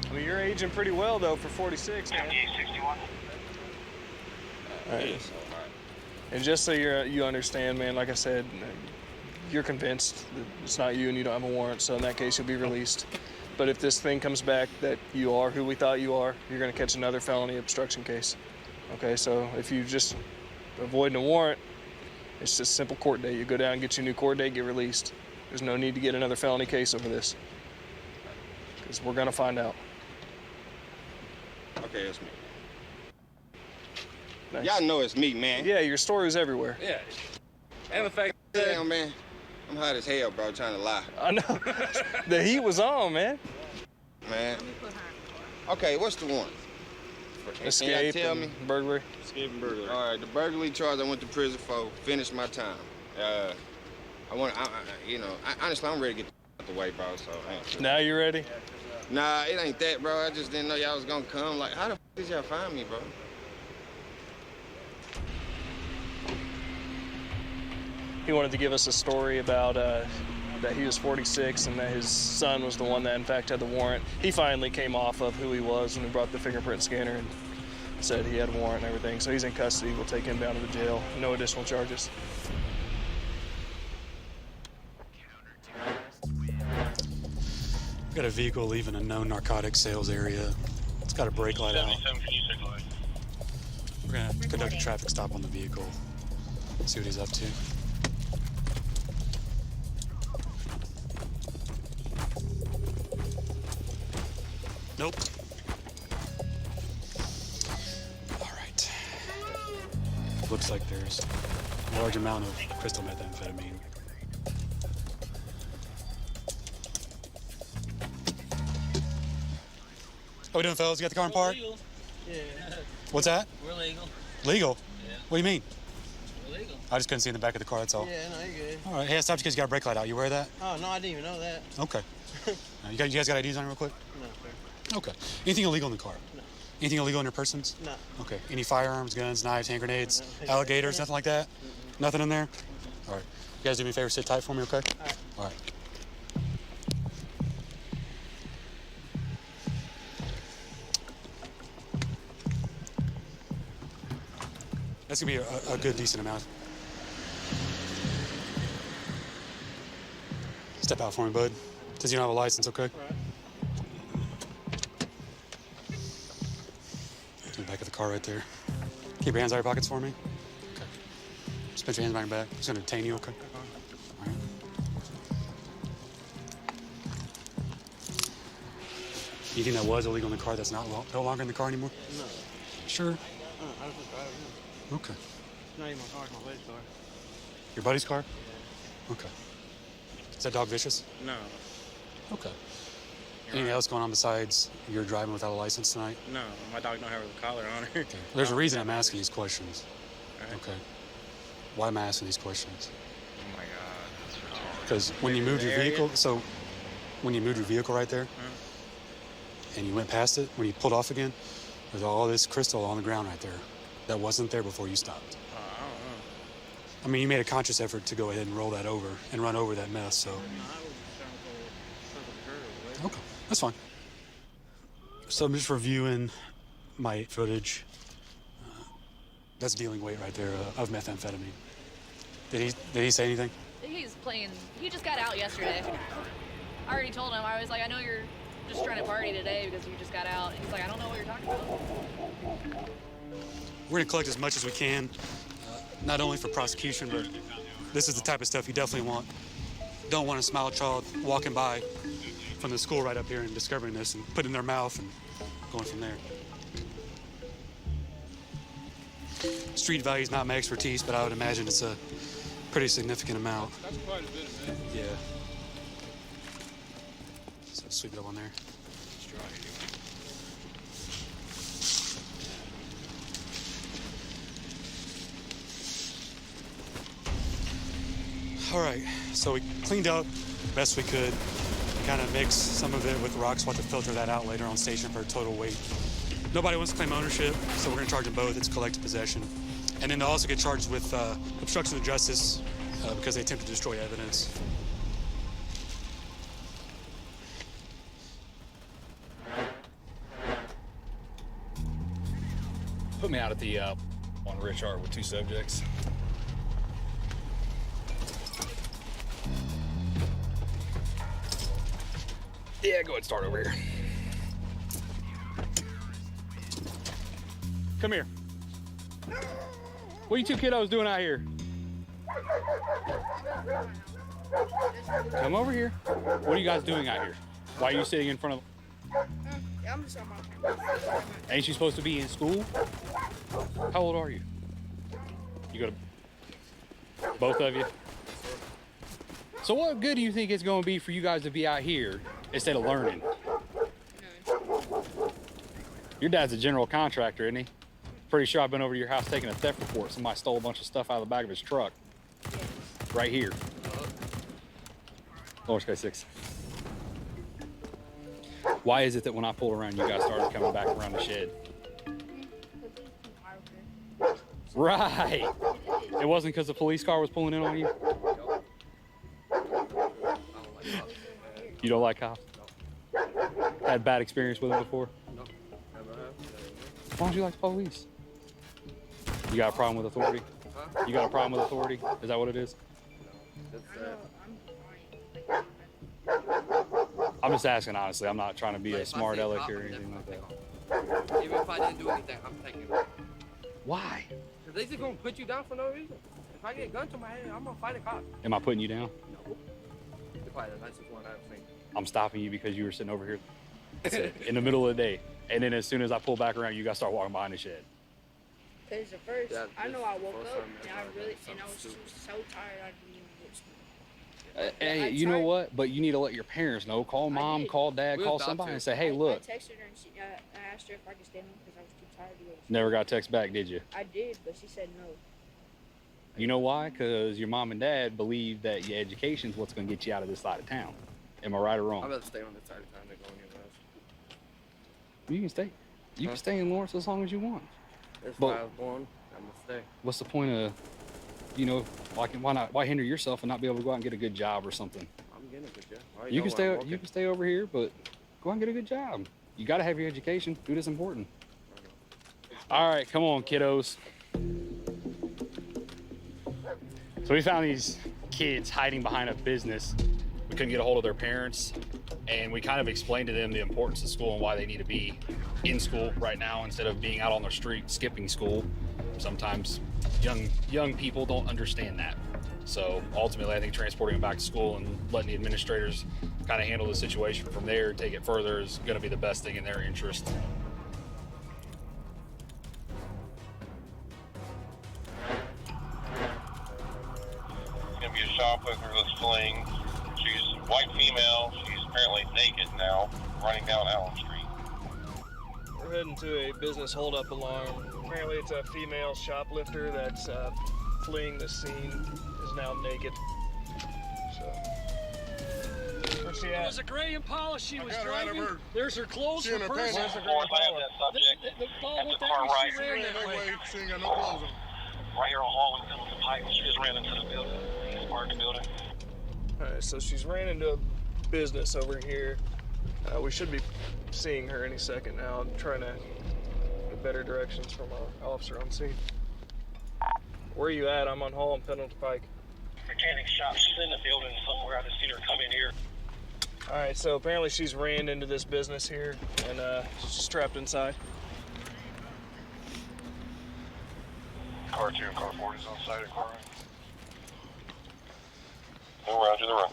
I mean, you're aging pretty well, though, for 46, man. All right. And just so you understand, man, like I said, you're convinced that it's not you and you don't have a warrant, so in that case, you'll be released. But if this thing comes back that you are who we thought you are, you're going to catch another felony obstruction case. Okay, so if you just avoid a warrant, it's just a simple court date. You go down and get your new court date, get released. There's no need to get another felony case over this. Because we're going to find out. Okay, it's me. Nice. Y'all know it's me, man. Yeah, your story's everywhere. Yeah. And the fact Damn, man. I'm hot as hell, bro, trying to lie. I know. The heat was on, man. Man. Okay, what's the one? Escape Can y'all tell and me? burglary. Escape and burglary. All right, the burglary charge I went to prison for, finished my time. Honestly, I'm ready to get out the way, bro, so I ain't. Now you ready? Nah, it ain't that, bro. I just didn't know y'all was gonna come. Like, how the f did y'all find me, bro? he wanted to give us a story about that he was 46 and that his son was the one that in fact had the warrant. He finally came off of who he was when we brought the fingerprint scanner and said he had a warrant and everything. So he's in custody. We'll take him down to the jail. No additional charges. We've got a vehicle leaving a known narcotics sales area. It's got a brake light out. We're going to conduct a traffic stop on the vehicle, see what he's up to. Nope. All right. Looks like there's a large amount of crystal methamphetamine. How we doing, fellas? You got the car in park? Yeah. What's that? We're legal. Legal? Yeah. What do you mean? We're legal. I just couldn't see in the back of the car, that's all. Yeah, no, you're good. All right. Hey, I stopped you because you got a brake light out. You wear that? Oh, no, I didn't even know that. Okay. You guys got IDs on you real quick? No, sir. Okay. Anything illegal in the car? No. Anything illegal in your persons? No. Okay. Any firearms, guns, knives, hand grenades, No. alligators, nothing like that? Nothing in there? All right. You guys do me a favor, sit tight for me, okay? All right. All right. That's gonna be a good, decent amount. Step out for me, bud. Since you don't have a license, okay? Right. In the back of the car right there. Keep your hands out of your pockets for me. Okay. Just put your hands behind your back. Just gonna detain you, okay? All right. You think that was illegal in the car that's no longer in the car anymore? No. Sure. I was just driving. Okay. It's not even my car, it's my buddy's car. Your buddy's car? Okay. Is that dog vicious? No. Okay. Anything else going on besides you're driving without a license tonight? No, my dog don't have a collar on her. Okay. There's a reason I'm asking these questions. Right. Okay. Why am I asking these questions? Oh my God. Because when you moved your vehicle, so when you moved your vehicle right there, and you went past it, when you pulled off again, there's all this crystal on the ground right there that wasn't there before you stopped. I don't know. I mean, you made a conscious effort to go ahead and roll that over and run over that mess, so. Okay, that's fine. So I'm just reviewing my footage. That's dealing weight right there of methamphetamine. Did he say anything? He's playing. He just got out yesterday. I already told him. I was like, I know you're just trying to party today because you just got out. And he's like, I don't know what you're talking about. We're gonna collect as much as we can, not only for prosecution, but this is the type of stuff you definitely want. Don't want a small child walking by from the school right up here and discovering this and putting it in their mouth and going from there. Street value is not my expertise, but I would imagine it's a pretty significant amount. That's quite a bit of it. Yeah. So sweep it up on there. All right, so we cleaned up best we could. Kind of mixed some of it with rocks. We'll have to filter that out later on station for total weight. Nobody wants to claim ownership, so we're gonna charge them both. It's collective possession. And then they'll also get charged with obstruction of justice because they attempted to destroy evidence. Put me out at the on Richard with 2 subjects. Yeah, go ahead and start over here. Come here. What are you 2 kiddos doing out here? Come over here. What are you guys doing out here? Why are you sitting in front of... Yeah, I'm just on my... Ain't you supposed to be in school? How old are you? You go to... Both of you? So what good do you think it's going to be for you guys to be out here instead of learning? Your dad's a general contractor, isn't he? Pretty sure I've been over to your house taking a theft report. Somebody stole a bunch of stuff out of the back of his truck. Right here. Lower Sky 6. Why is it that when I pulled around, you guys started coming back around the shed? Right. It wasn't because the police car was pulling in on you? You don't like cops? Had bad experience with them before? No, never have. Why don't you like the police? You got a problem with authority? Huh? You got a problem with authority? Is that what it is? That's I'm just asking honestly. I'm not trying to be Like, a if I smart see a aleck cop, or I'm anything like that. Even if I didn't do anything, I'm taking it. Why? Cause they just gonna put you down for no reason. If I get a gun to my head, I'm gonna fight a cop. Am I putting you down? No. It's probably the nicest one I've seen. I'm stopping you because you were sitting over here in the middle of the day. And then as soon as I pull back around, you got to start walking behind the shed. Cause at first, Yeah, I know I woke first up time and I was so tired I didn't even get to sleep. Hey, I you know tried- what? But you need to let your parents know. Call mom, did. call dad, We call was about somebody to. and say, hey, I look. texted her and I asked her if I could stay home because I was too tired to go to sleep. Never got a text back, did you? I did, but she said no. You know why? Because your mom and dad believe that your education is what's going to get you out of this side of town. Am I right or wrong? I'd rather stay on this side of town than go anywhere else. You can stay. You Huh? can stay in Lawrence as long as you want. That's But- why I was born. I'm gonna stay. What's the point of, why hinder yourself and not be able to go out and get a good job or something? I'm getting a good job. I You know can stay. where I'm You can stay over here, but go out and get a good job. You got to have your education. Dude, it's important. All right, come on, kiddos. So we found these kids hiding behind a business. We couldn't get a hold of their parents, and we kind of explained to them the importance of school and why they need to be in school right now instead of being out on the street skipping school. Sometimes young people don't understand that. So ultimately, I think transporting them back to school and letting the administrators kind of handle the situation from there, take it further, is going to be the best thing in their interest. Gonna be a shoplifter with slings. She's a white female. She's apparently naked now, running down Allen Street. We're heading to a business holdup alarm. Apparently it's a female shoplifter that's fleeing the scene, is now naked. So, where's she It at? was a gray Impala she was got her out of driving. her- There's her clothes, She her in her purse. pants. There's her Fourth, I have Impala. that subject The Impala at went the that far way, right. she ran that way. She ain't got no clothes on. Right here on Hall and Pendleton Pike. She just ran into the building, the apartment building. Alright, so she's ran into a business over here. We should be seeing her any second now. I'm trying to get better directions from our officer on scene. Where are you at? I'm on Hall and Pendleton Pike. Mechanic shop. She's in the building somewhere. I just seen her come in here. Alright, so apparently she's ran into this business here and she's trapped inside. Car 2 and car 4 is on site at car. No, roger the run.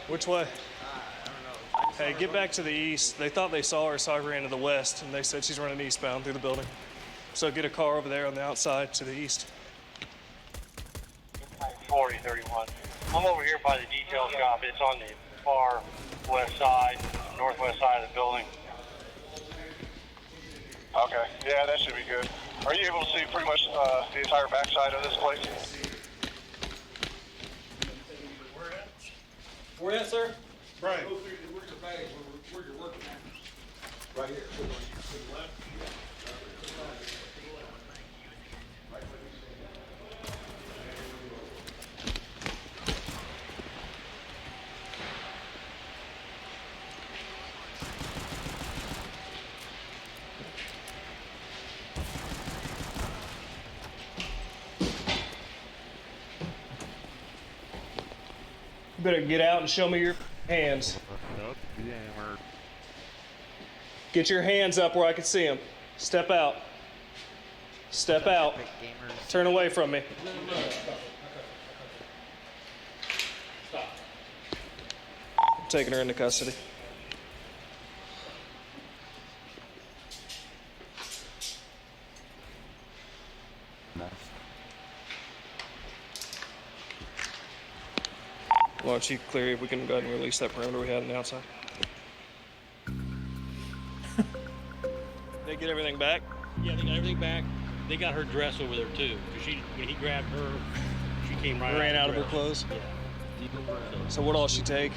Which way? Hey, get back to the east. They thought they saw her, so I ran to the west, and they said she's running eastbound through the building. So get a car over there on the outside to the east. 4031. I'm over here by the detail shop. It's on the far west side, northwest side of the building. Okay, yeah, that should be good. Are you able to see pretty much the entire backside of this place? Where at, sir? Right. Where's the bag? Where you're working at? Right here. To the left. You better get out and show me your hands. Get your hands up where I can see them. Step out. Step out. Turn away from me. I'm taking her into custody. Why don't you clear if we can go ahead and release that perimeter we had on the outside. They get everything back? Yeah, they got everything back. They got her dress over there too. 'Cause when he grabbed her, she came right Ran out of her dress. clothes? Yeah. So what all she take?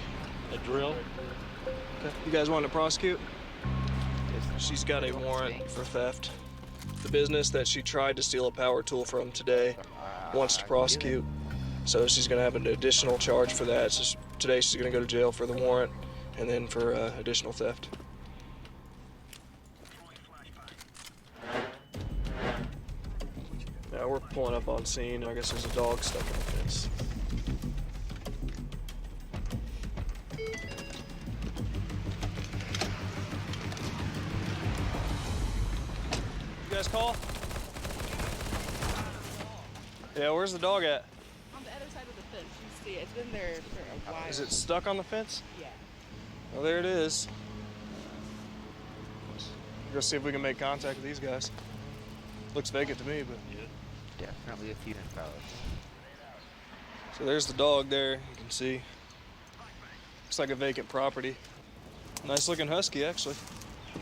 A drill. Okay. You guys want to prosecute? Yes, She's got a warrant for theft. The business that she tried to steal a power tool from today wants to prosecute. So she's going to have an additional charge for that. So today she's going to go to jail for the warrant and then for additional theft. Now we're pulling up on scene. I guess there's a dog stuck in the fence. You guys call? Yeah, where's the dog at? On the other side of the fence. You see it. It's been there for a while. Is it stuck on the fence? Yeah. Well, there it is. Go see if we can make contact with these guys. Looks vacant to me, but. Yeah, definitely a few fellas. So there's the dog there, you can see. Looks like a vacant property. Nice looking husky, actually.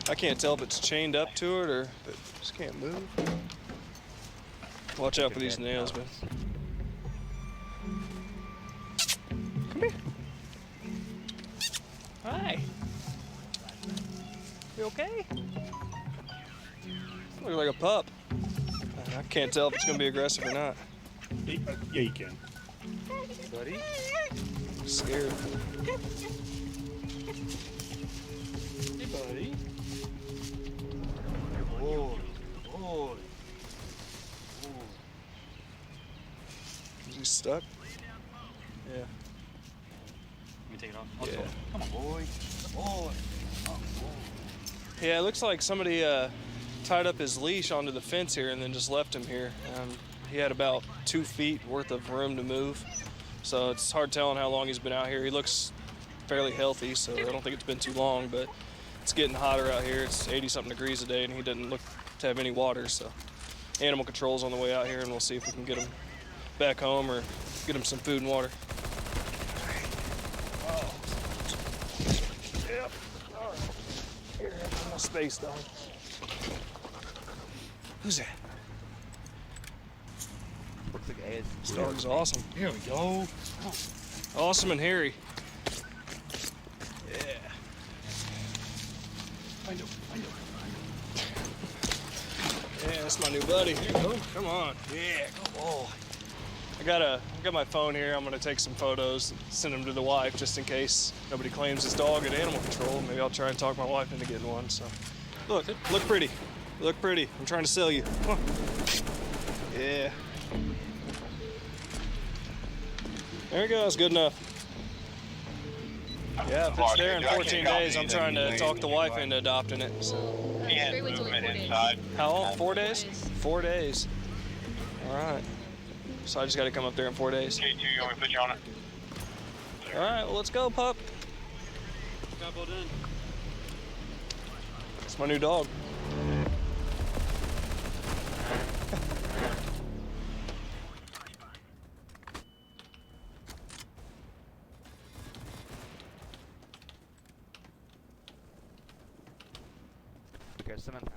I can't tell if it's chained up to it or if it just can't move. Watch out for these nails, man. Come here. Hi. You okay? Looks like a pup. I can't tell if it's gonna be aggressive or not. Yeah, you can. Buddy? I'm scared. Hey, buddy. Boy. Boy. Is he stuck? Yeah. Let me take it off. Yeah. Come on, boy. Boy. Oh, boy. Yeah, it looks like somebody tied up his leash onto the fence here and then just left him here. He had about 2 feet worth of room to move, so it's hard telling how long he's been out here. He looks fairly healthy, so I don't think it's been too long, but it's getting hotter out here. It's 80-something degrees a day, and he doesn't look to have any water, so animal control's on the way out here, and we'll see if we can get him back home or get him some food and water. Oh. Yep. All right. Here, have my space, dog. Who's that? Looks like Ed. This dog's awesome. Here we go. Awesome and hairy. Yeah. Find him. Yeah, that's my new buddy. Come on. Yeah, come on. I got my phone here. I'm gonna take some photos, send them to the wife just in case nobody claims his dog at animal control. Maybe I'll try and talk my wife into getting one. So, look pretty. Look pretty. I'm trying to sell you. Come on. Yeah. There you go. That's good enough. Yeah, if it's there in 14 days, I'm trying to talk the wife into adopting it. So. How long? 4 days? 4 days. All right. So I just got to come up there in 4 days. K2, you want me to put you on it? All right. Well, let's go, pup. It's my new dog. Okay, Samantha.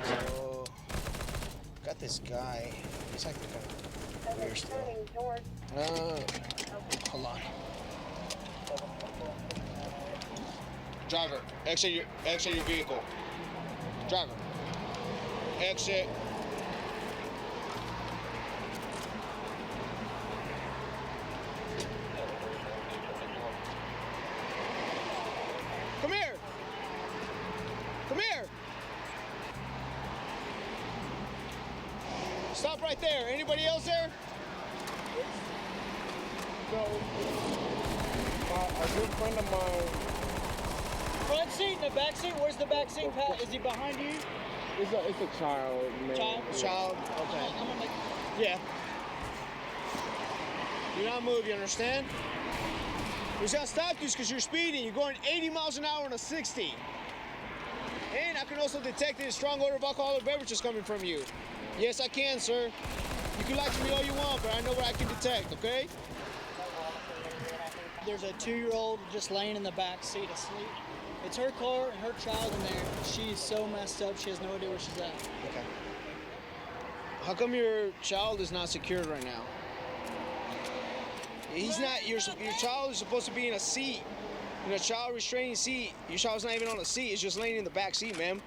So, got this guy. He's like a weird still. Hold on. Driver, exit your vehicle. Driver, exit. Come here. Come here. Stop right there. Anybody else there? So, a good friend of mine. Front seat, the back seat. Where's the back seat, Pat? Is he behind you? It's a child, man. Child. Okay. I'm gonna make. Yeah. Do not move. You understand? We just stopped you because you're speeding. You're going 80 miles an hour on a 60. And I can also detect a strong odor of alcoholic beverages coming from you. Yes, I can, sir. You can lie to me all you want, but I know what I can detect, okay? There's a 2-year-old just laying in the back seat asleep. It's her car and her child in there. She's so messed up, she has no idea where she's at. Okay. How come your child is not secured right now? He's not. Your child is supposed to be in a seat, in a child restraining seat. Your child's not even on a seat. It's just laying in the back seat, ma'am.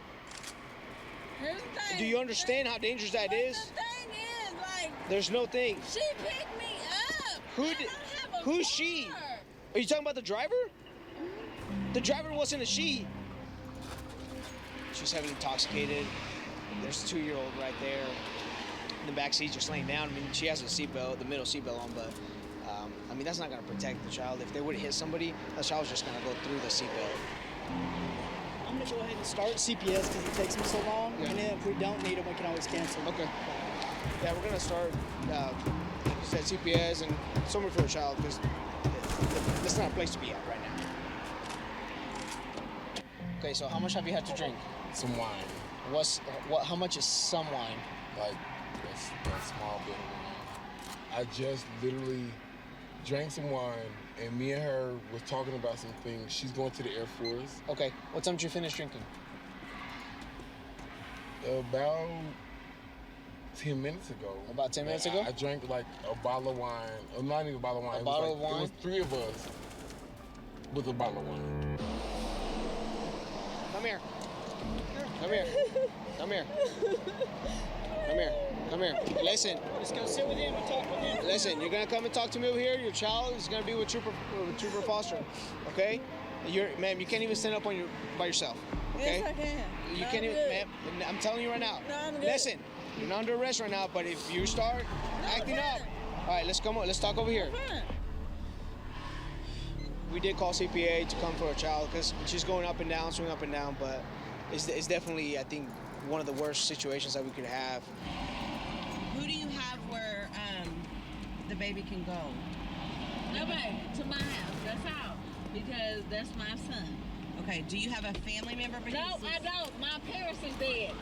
Do you understand how dangerous that is? The thing is, like, there's no thing. she picked me up. Who's she? Are you talking about the driver? The driver wasn't a she. She's heavily intoxicated. There's a 2-year-old right there in the back seat just laying down. I mean, she has a seatbelt, the middle seatbelt on, but I mean, that's not gonna protect the child. If they would hit somebody, the child's just gonna go through the seatbelt. I'm gonna go ahead and start CPS because it takes me so long, and then if we don't need them, we can always cancel. Okay. Yeah, we're gonna start, like you said, CPS and somewhere for the child because that's not a place to be at right now. Okay, so how much have you had to drink? Some wine. How much is some wine? Like a small bit of wine. I just literally drank some wine, and me and her was talking about some things. She's going to the Air Force. Okay, what time did you finish drinking? About 10 minutes ago. About 10 minutes ago? I drank like a bottle of wine. Not even a bottle of wine. A bottle of wine? It was 3 of us with a bottle of wine. Come here. Come here. Come here. Come here. Come here. Listen. Just go sit with him and talk with him. Listen, you're gonna come and talk to me over here. Your child is gonna be with Trooper Foster. Okay? Ma'am, you can't even stand up by yourself. Okay? Yes, I can. You can't even, ma'am. I'm telling you right now. No, I'm good. Listen, you're not under arrest right now, but if you start acting up, all right, let's come on. Let's talk over here. We did call CPA to come for a child because she's going up and down, swinging up and down, but it's definitely, I think, one of the worst situations that we could have. Who do you have where the baby can go? No, baby, to my house. That's all. Because that's my son. Okay, do you have a family member? No, I don't. My parents is dead.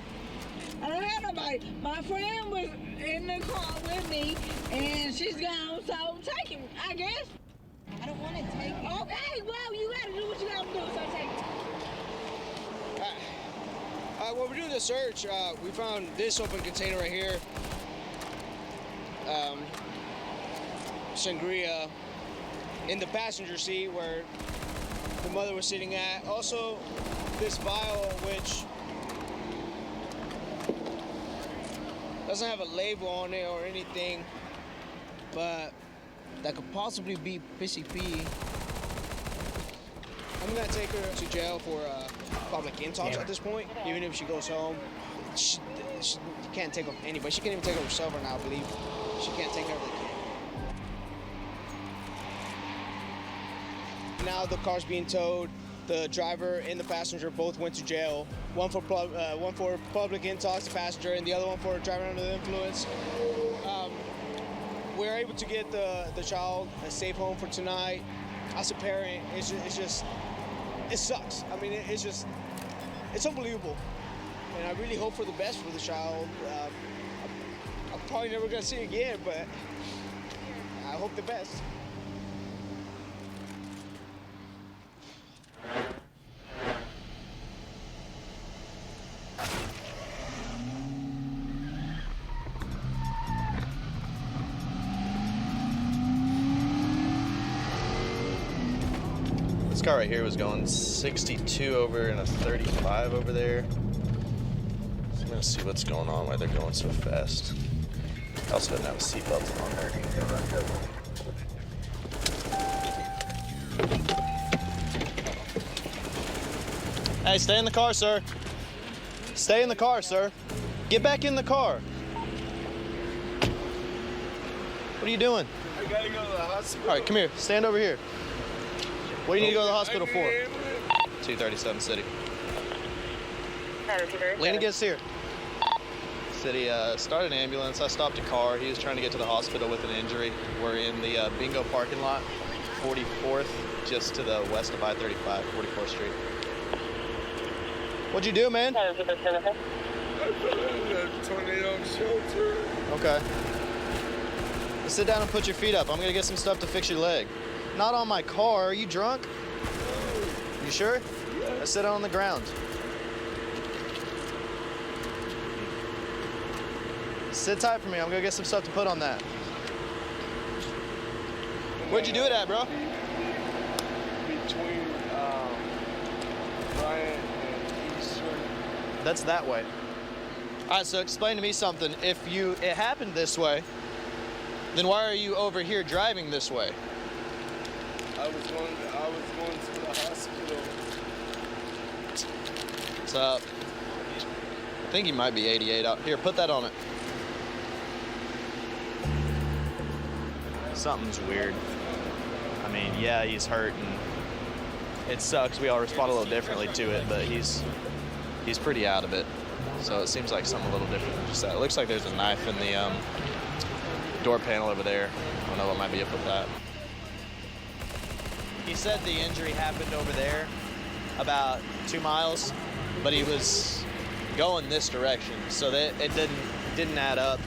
I don't have nobody. My friend was in the car with me, and she's gone, so take him, I guess. I don't want to take him. Okay, well, you gotta do what you gotta do, so take him. While we're doing the search, we found this open container right here. Sangria in the passenger seat where the mother was sitting at. Also, this vial, which doesn't have a label on it or anything, but that could possibly be Pissy P. I'm gonna take her to jail for public intox at this point. Even if she goes home, she can't take her anybody. She can't even take her herself right now, I believe. She can't take care of the kid. Now the car's being towed. The driver and the passenger both went to jail. One for public intox, the passenger, and the other one for driving under the influence. We're able to get the child a safe home for tonight. As a parent, it sucks. I mean, it's unbelievable. And I really hope for the best for the child. I'm probably never gonna see it again, but I hope the best. This car right here was going 62 over and a 35 over there. So I'm gonna see what's going on, why they're going so fast. I also didn't have a seatbelt on there. Hey, stay in the car, sir. Stay in the car, sir. Get back in the car. What are you doing? I gotta go to the hospital. All right, come here. Stand over here. What do you need to go to the hospital for? 237 City. Lena gets here. City, started an ambulance. I stopped a car. He was trying to get to the hospital with an injury. We're in the bingo parking lot, 44th, just to the west of I-35, 44th Street. What'd you do, man? I fell in the tornado shelter. Okay. Sit down and put your feet up. I'm gonna get some stuff to fix your leg. Not on my car. Are you drunk? You sure? Yeah. I sit on the ground. Sit tight for me. I'm gonna get some stuff to put on that. Where'd you do it at, bro? Between Bryant and Eastern. That's that way. All right, so explain to me something. If it happened this way, then why are you over here driving this way? I was going to the hospital. What's up? I think he might be 88 out here. Put that on it. Something's weird. I mean, yeah, he's hurt and it sucks. We all respond a little differently to it, but he's pretty out of it. So it seems like something a little different than just that. It looks like there's a knife in the door panel over there. I don't know what might be up with that. He said the injury happened over there, about 2 miles, but he was going this direction, so that it didn't add up.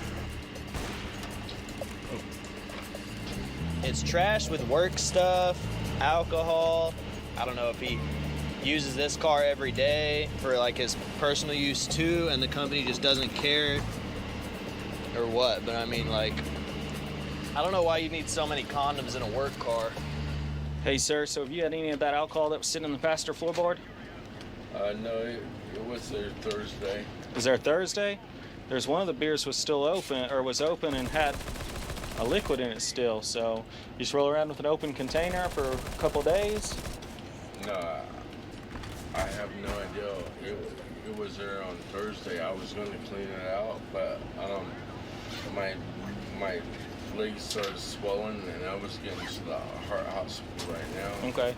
It's trashed with work stuff, alcohol. I don't know if he uses this car every day for like his personal use too, and the company just doesn't care or what, but I mean, like, I don't know why you need so many condoms in a work car. Hey, sir, so have you had any of that alcohol that was sitting on the passenger floorboard? No, it was there Thursday. Was there Thursday? There's one of the beers was open and had a liquid in it still, so you just roll around with an open container for a couple days? No, I have no idea. It was there on Thursday. I was going to clean it out, but my leg started swelling, and I was getting to the heart hospital right now. Okay.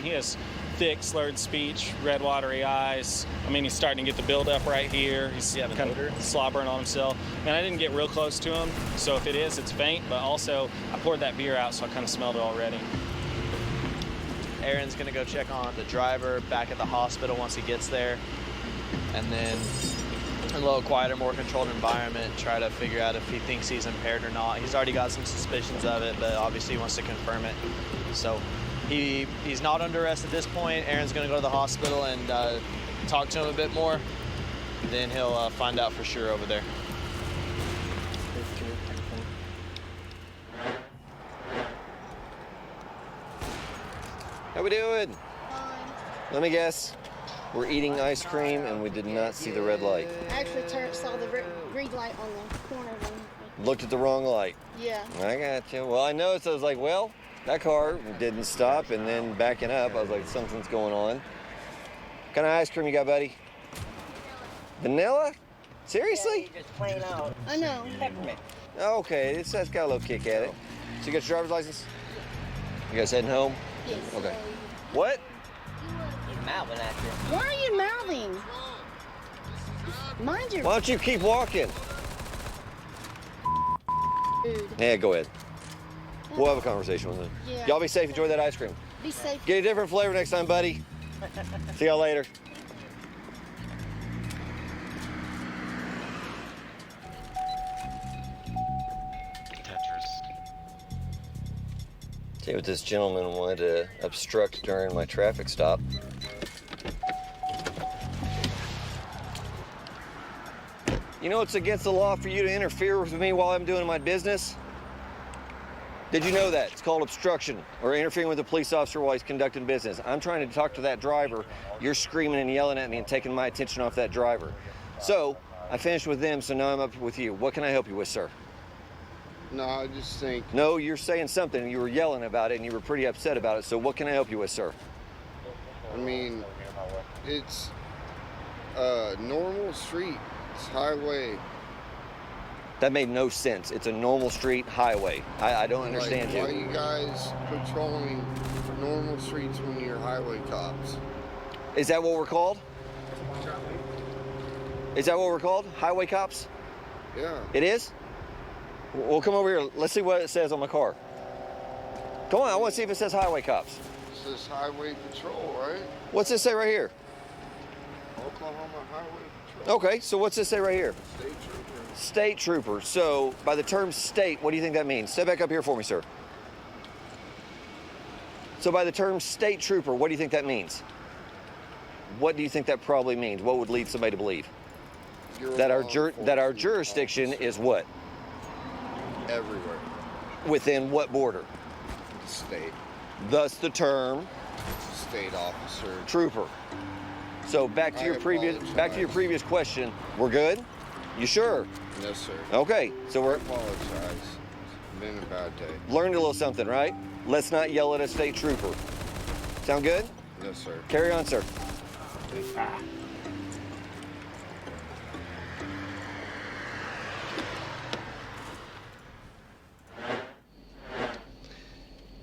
He has thick, slurred speech, red, watery eyes. I mean, he's starting to get the buildup right here. He's kind of slobbering on himself. And I didn't get real close to him, so if it is, it's faint, but also I poured that beer out, so I kind of smelled it already. Aaron's gonna go check on the driver back at the hospital once he gets there. And then in a little quieter, more controlled environment, try to figure out if he thinks he's impaired or not. He's already got some suspicions of it, but obviously he wants to confirm it. So he's not under arrest at this point. Aaron's gonna go to the hospital and talk to him a bit more. Then he'll find out for sure over there. How we doing? Let me guess. We're eating ice cream and we did not see the red light. Actually, saw the green light on the corner. Looked at the wrong light. Yeah. I got you. Well, I noticed. I was like, well, that car didn't stop, and then backing up, I was like, something's going on. What kind of ice cream you got, buddy? Vanilla? Seriously? Just plain out. I know. Peppermint. Okay, it's got a little kick at it. So you got your driver's license? You guys heading home? Yes. Okay. What? You're mouthing at you. Why are you mouthing? Mind your... Why don't you keep walking? Dude. Yeah, go ahead. We'll have a conversation with them. Yeah. Y'all be safe. Enjoy that ice cream. Be safe. Get a different flavor next time, buddy. See y'all later. See what this gentleman wanted to obstruct during my traffic stop. You know it's against the law for you to interfere with me while I'm doing my business? Did you know that? It's called obstruction, or interfering with a police officer while he's conducting business. I'm trying to talk to that driver. You're screaming and yelling at me and taking my attention off that driver. So, I finished with them, so now I'm up with you. What can I help you with, sir? No, I just think... No, you're saying something, and you were yelling about it, and you were pretty upset about it, so what can I help you with, sir? I mean, it's a normal street. It's highway. That made no sense. It's a normal street highway. I don't understand Why are you guys patrolling normal streets when you're highway cops? Is that what we're called? Is that what we're called? Highway cops? Yeah. It is? Well, come over here. Let's see what it says on my car. Come on, I want to see if it says highway cops. It says highway patrol, right? What's this say right here? Oklahoma Highway Patrol. Okay, so what's this say right here? State trooper. State trooper. So, by the term state, what do you think that means? Step back up here for me, sir. So, by the term state trooper, what do you think that means? what do you think that probably means? What would lead somebody to believe? That our jurisdiction is what? Everywhere. Within what border? The state. Thus the term State officer. trooper. So back to your previous question, we're good? You sure? Yes, sir. Okay, so I apologize. It's been a bad day. learned a little something, right? Let's not yell at a state trooper. Sound good? Yes, sir. Carry on, sir.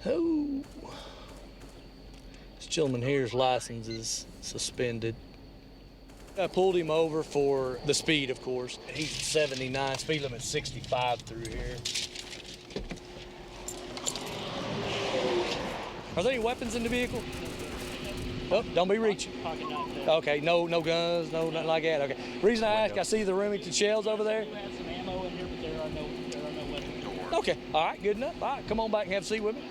Oh. This gentleman here's license is suspended. I pulled him over for the speed, of course. He's 79, speed limit 65 through here. Are there any weapons in the vehicle? Oh, don't be reaching. Okay, no guns, no nothing like that. Okay. Reason I ask, I see the Remington shells over there. We have some ammo in here, but there are no weapons. Okay, all right, good enough. All right, come on back and have a seat with me.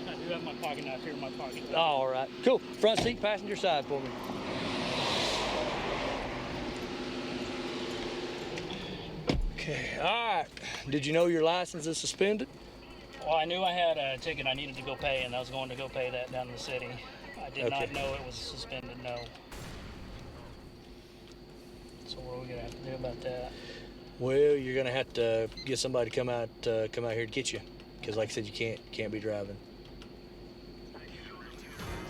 I do have my pocket knife here in my pocket. All right, cool. Front seat, passenger side for me. Okay, all right. Did you know your license is suspended? Well, I knew I had a ticket I needed to go pay, and I was going to go pay that down in the city. I did not know it was suspended, no. So what are we gonna have to do about that? Well, you're gonna have to get somebody to come out here to get you, because like I said, you can't be driving.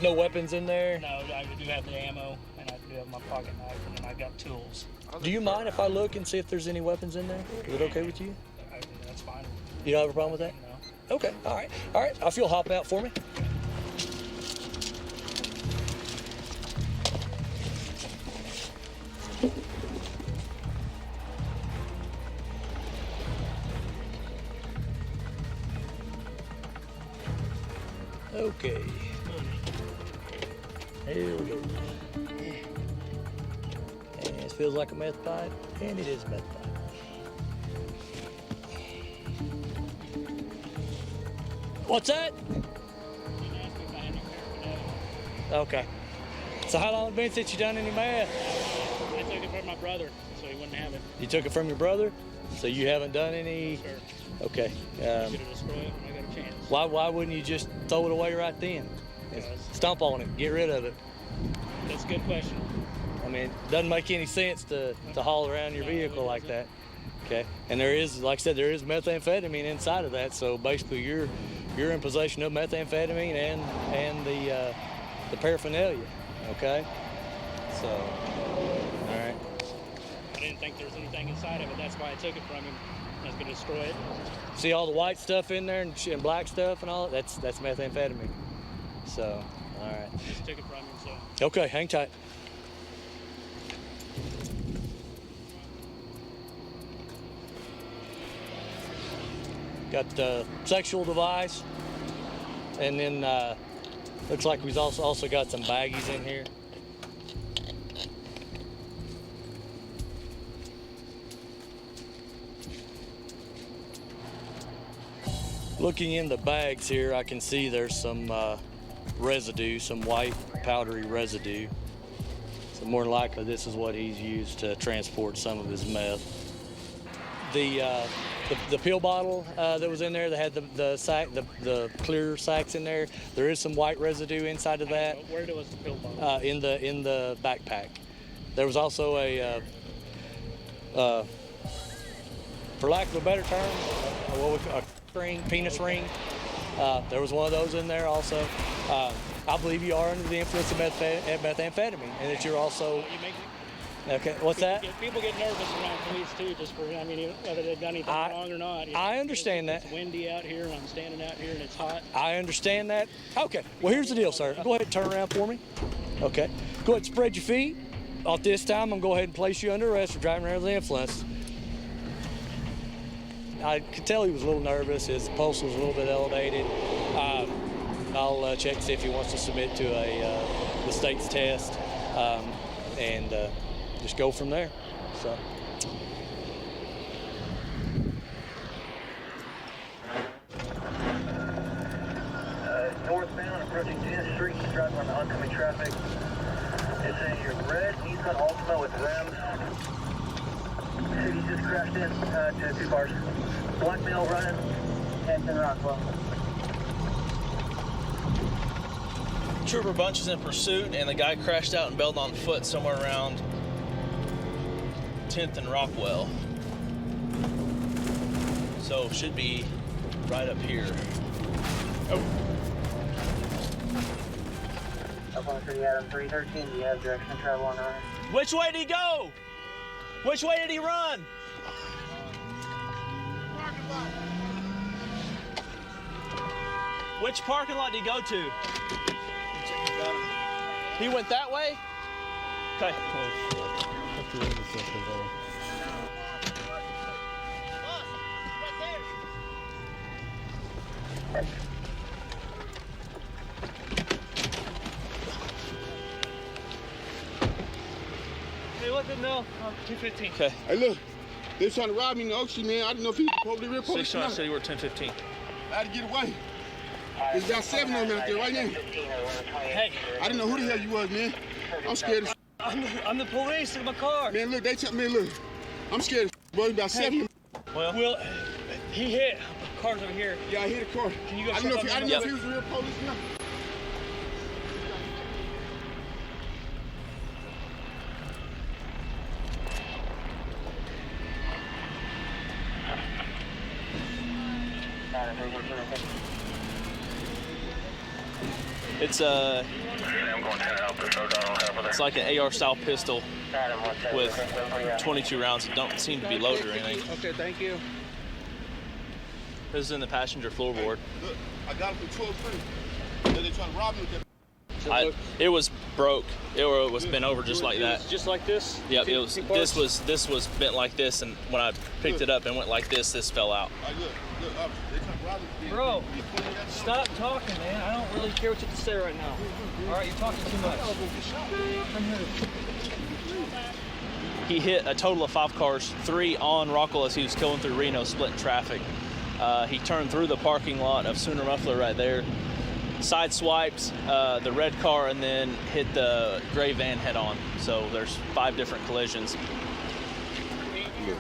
No weapons in there? No, I do have the ammo, and I do have my pocket knife, and then I got tools. Do you mind if I look and see if there's any weapons in there? Is it okay with you? That's fine. You don't have a problem with that? No. Okay, all right. All right, if you'll hop out for me. Okay. Here we go. And it feels like a meth pipe, and it is a meth pipe. What's that? Okay. So how long has it been since you done any meth? I took it from my brother, so he wouldn't have it. You took it from your brother? So you haven't done any? Sure. Okay. I'm gonna destroy it when I got a chance. Why wouldn't you just throw it away right then? Stomp on it, get rid of it. That's a good question. I mean, it doesn't make any sense to haul around your vehicle like that. Okay. And there is, like I said, there is methamphetamine inside of that. So basically you're in possession of methamphetamine and the paraphernalia. Okay. So, all right. I didn't think there was anything inside of it. That's why I took it from him. I was going to destroy it. See all the white stuff in there and black stuff and all? That's methamphetamine. So, all right. Just took it from him, so. Okay, hang tight. Got the sexual device, and then looks like we've also got some baggies in here. Looking in the bags here, I can see there's some residue, some white powdery residue. So more than likely this is what he's used to transport some of his meth. The pill bottle that was in there that had the clear sacks in there, there is some white residue inside of that. Where was the pill bottle? In the backpack. There was also a, for lack of a better term, a ring, penis ring. There was one of those in there also. I believe you are under the influence of methamphetamine, and that you're also. Okay, what's that? People get nervous around police too, just for, I mean, whether they've done anything wrong or not. I understand that. It's windy out here, and I'm standing out here, and it's hot. I understand that. Okay, well, here's the deal, sir. Go ahead and turn around for me. Okay. Go ahead and spread your feet. At this time, I'm going to go ahead and place you under arrest for driving under the influence. I could tell he was a little nervous. His pulse was a little bit elevated. I'll check to see if he wants to submit to the state's test, and just go from there. So. Northbound approaching 10th Street, driving on the oncoming traffic. crashed in to 2 cars. Blackmail running, 10th and Rockwell. Trooper Bunch is in pursuit, and the guy crashed out and bailed on foot somewhere around 10th and Rockwell. So should be right up here. Oh. Up on City Adam 313, do you have direction of travel on runner? Which way did he go? Which way did he run? Which parking lot did he go to? He went that way? Okay. Hey, what the no? 215. Okay. Hey, look, they was trying to rob me in the Oakshire, man. I didn't know if he was probably real police. 6 City, we're 1015. I had to get away. There's about 7 of them out there right now. Hey. I didn't know who the hell you was, man. I'm scared as I'm the police. Look at my car. Man, look, they tell me, look. I'm scared as boy. About 7 of them. Well, he hit. Car's over here. Yeah, I hit a car. Can you go I didn't know check if he was real police or not. It's like an AR style pistol with 22 rounds that don't seem to be loaded or anything. Okay, thank you. This is in the passenger floorboard. Look, I got it from 12-3. They trying to rob me with that. It was broke. It was bent over just like that. Just like this? Yep. It was. This was bent like this, and when I picked it up and went like this fell out. They trying to rob me. Bro, stop talking, man. I don't really care what you have to say right now. All right, you're talking too much. He hit a total of 5 cars, 3 on Rockwell as he was going through Reno, splitting traffic. He turned through the parking lot of Sooner Muffler right there, side swiped the red car, and then hit the gray van head on. So there's 5 different collisions. Look,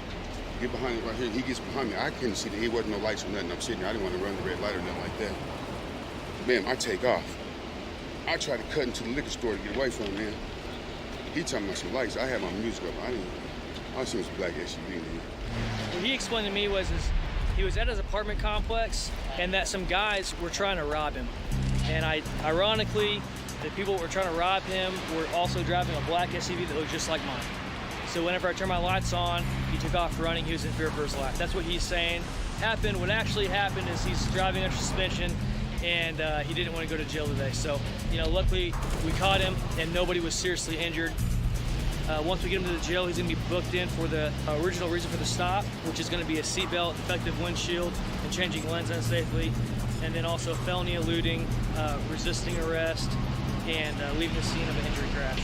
get behind me right here. He gets behind me. I couldn't see that he wasn't no lights or nothing. I'm sitting there. I didn't want to run the red light or nothing like that. Bam, I take off. I tried to cut into the liquor store to get away from him, man. He talking about some lights. I had my music up. I seen this black SUV, man. What he explained to me was he was at his apartment complex and that some guys were trying to rob him. And ironically, the people that were trying to rob him were also driving a black SUV that looked just like mine. So whenever I turned my lights on, he took off running. He was in fear for his life. That's what he's saying happened. What actually happened is he's driving under suspension, and he didn't want to go to jail today. So, luckily we caught him and nobody was seriously injured. Once we get him to the jail, he's going to be booked in for the original reason for the stop, which is going to be a seatbelt, defective windshield, and changing lens unsafely, and then also felony eluding, resisting arrest, and leaving the scene of an injury crash.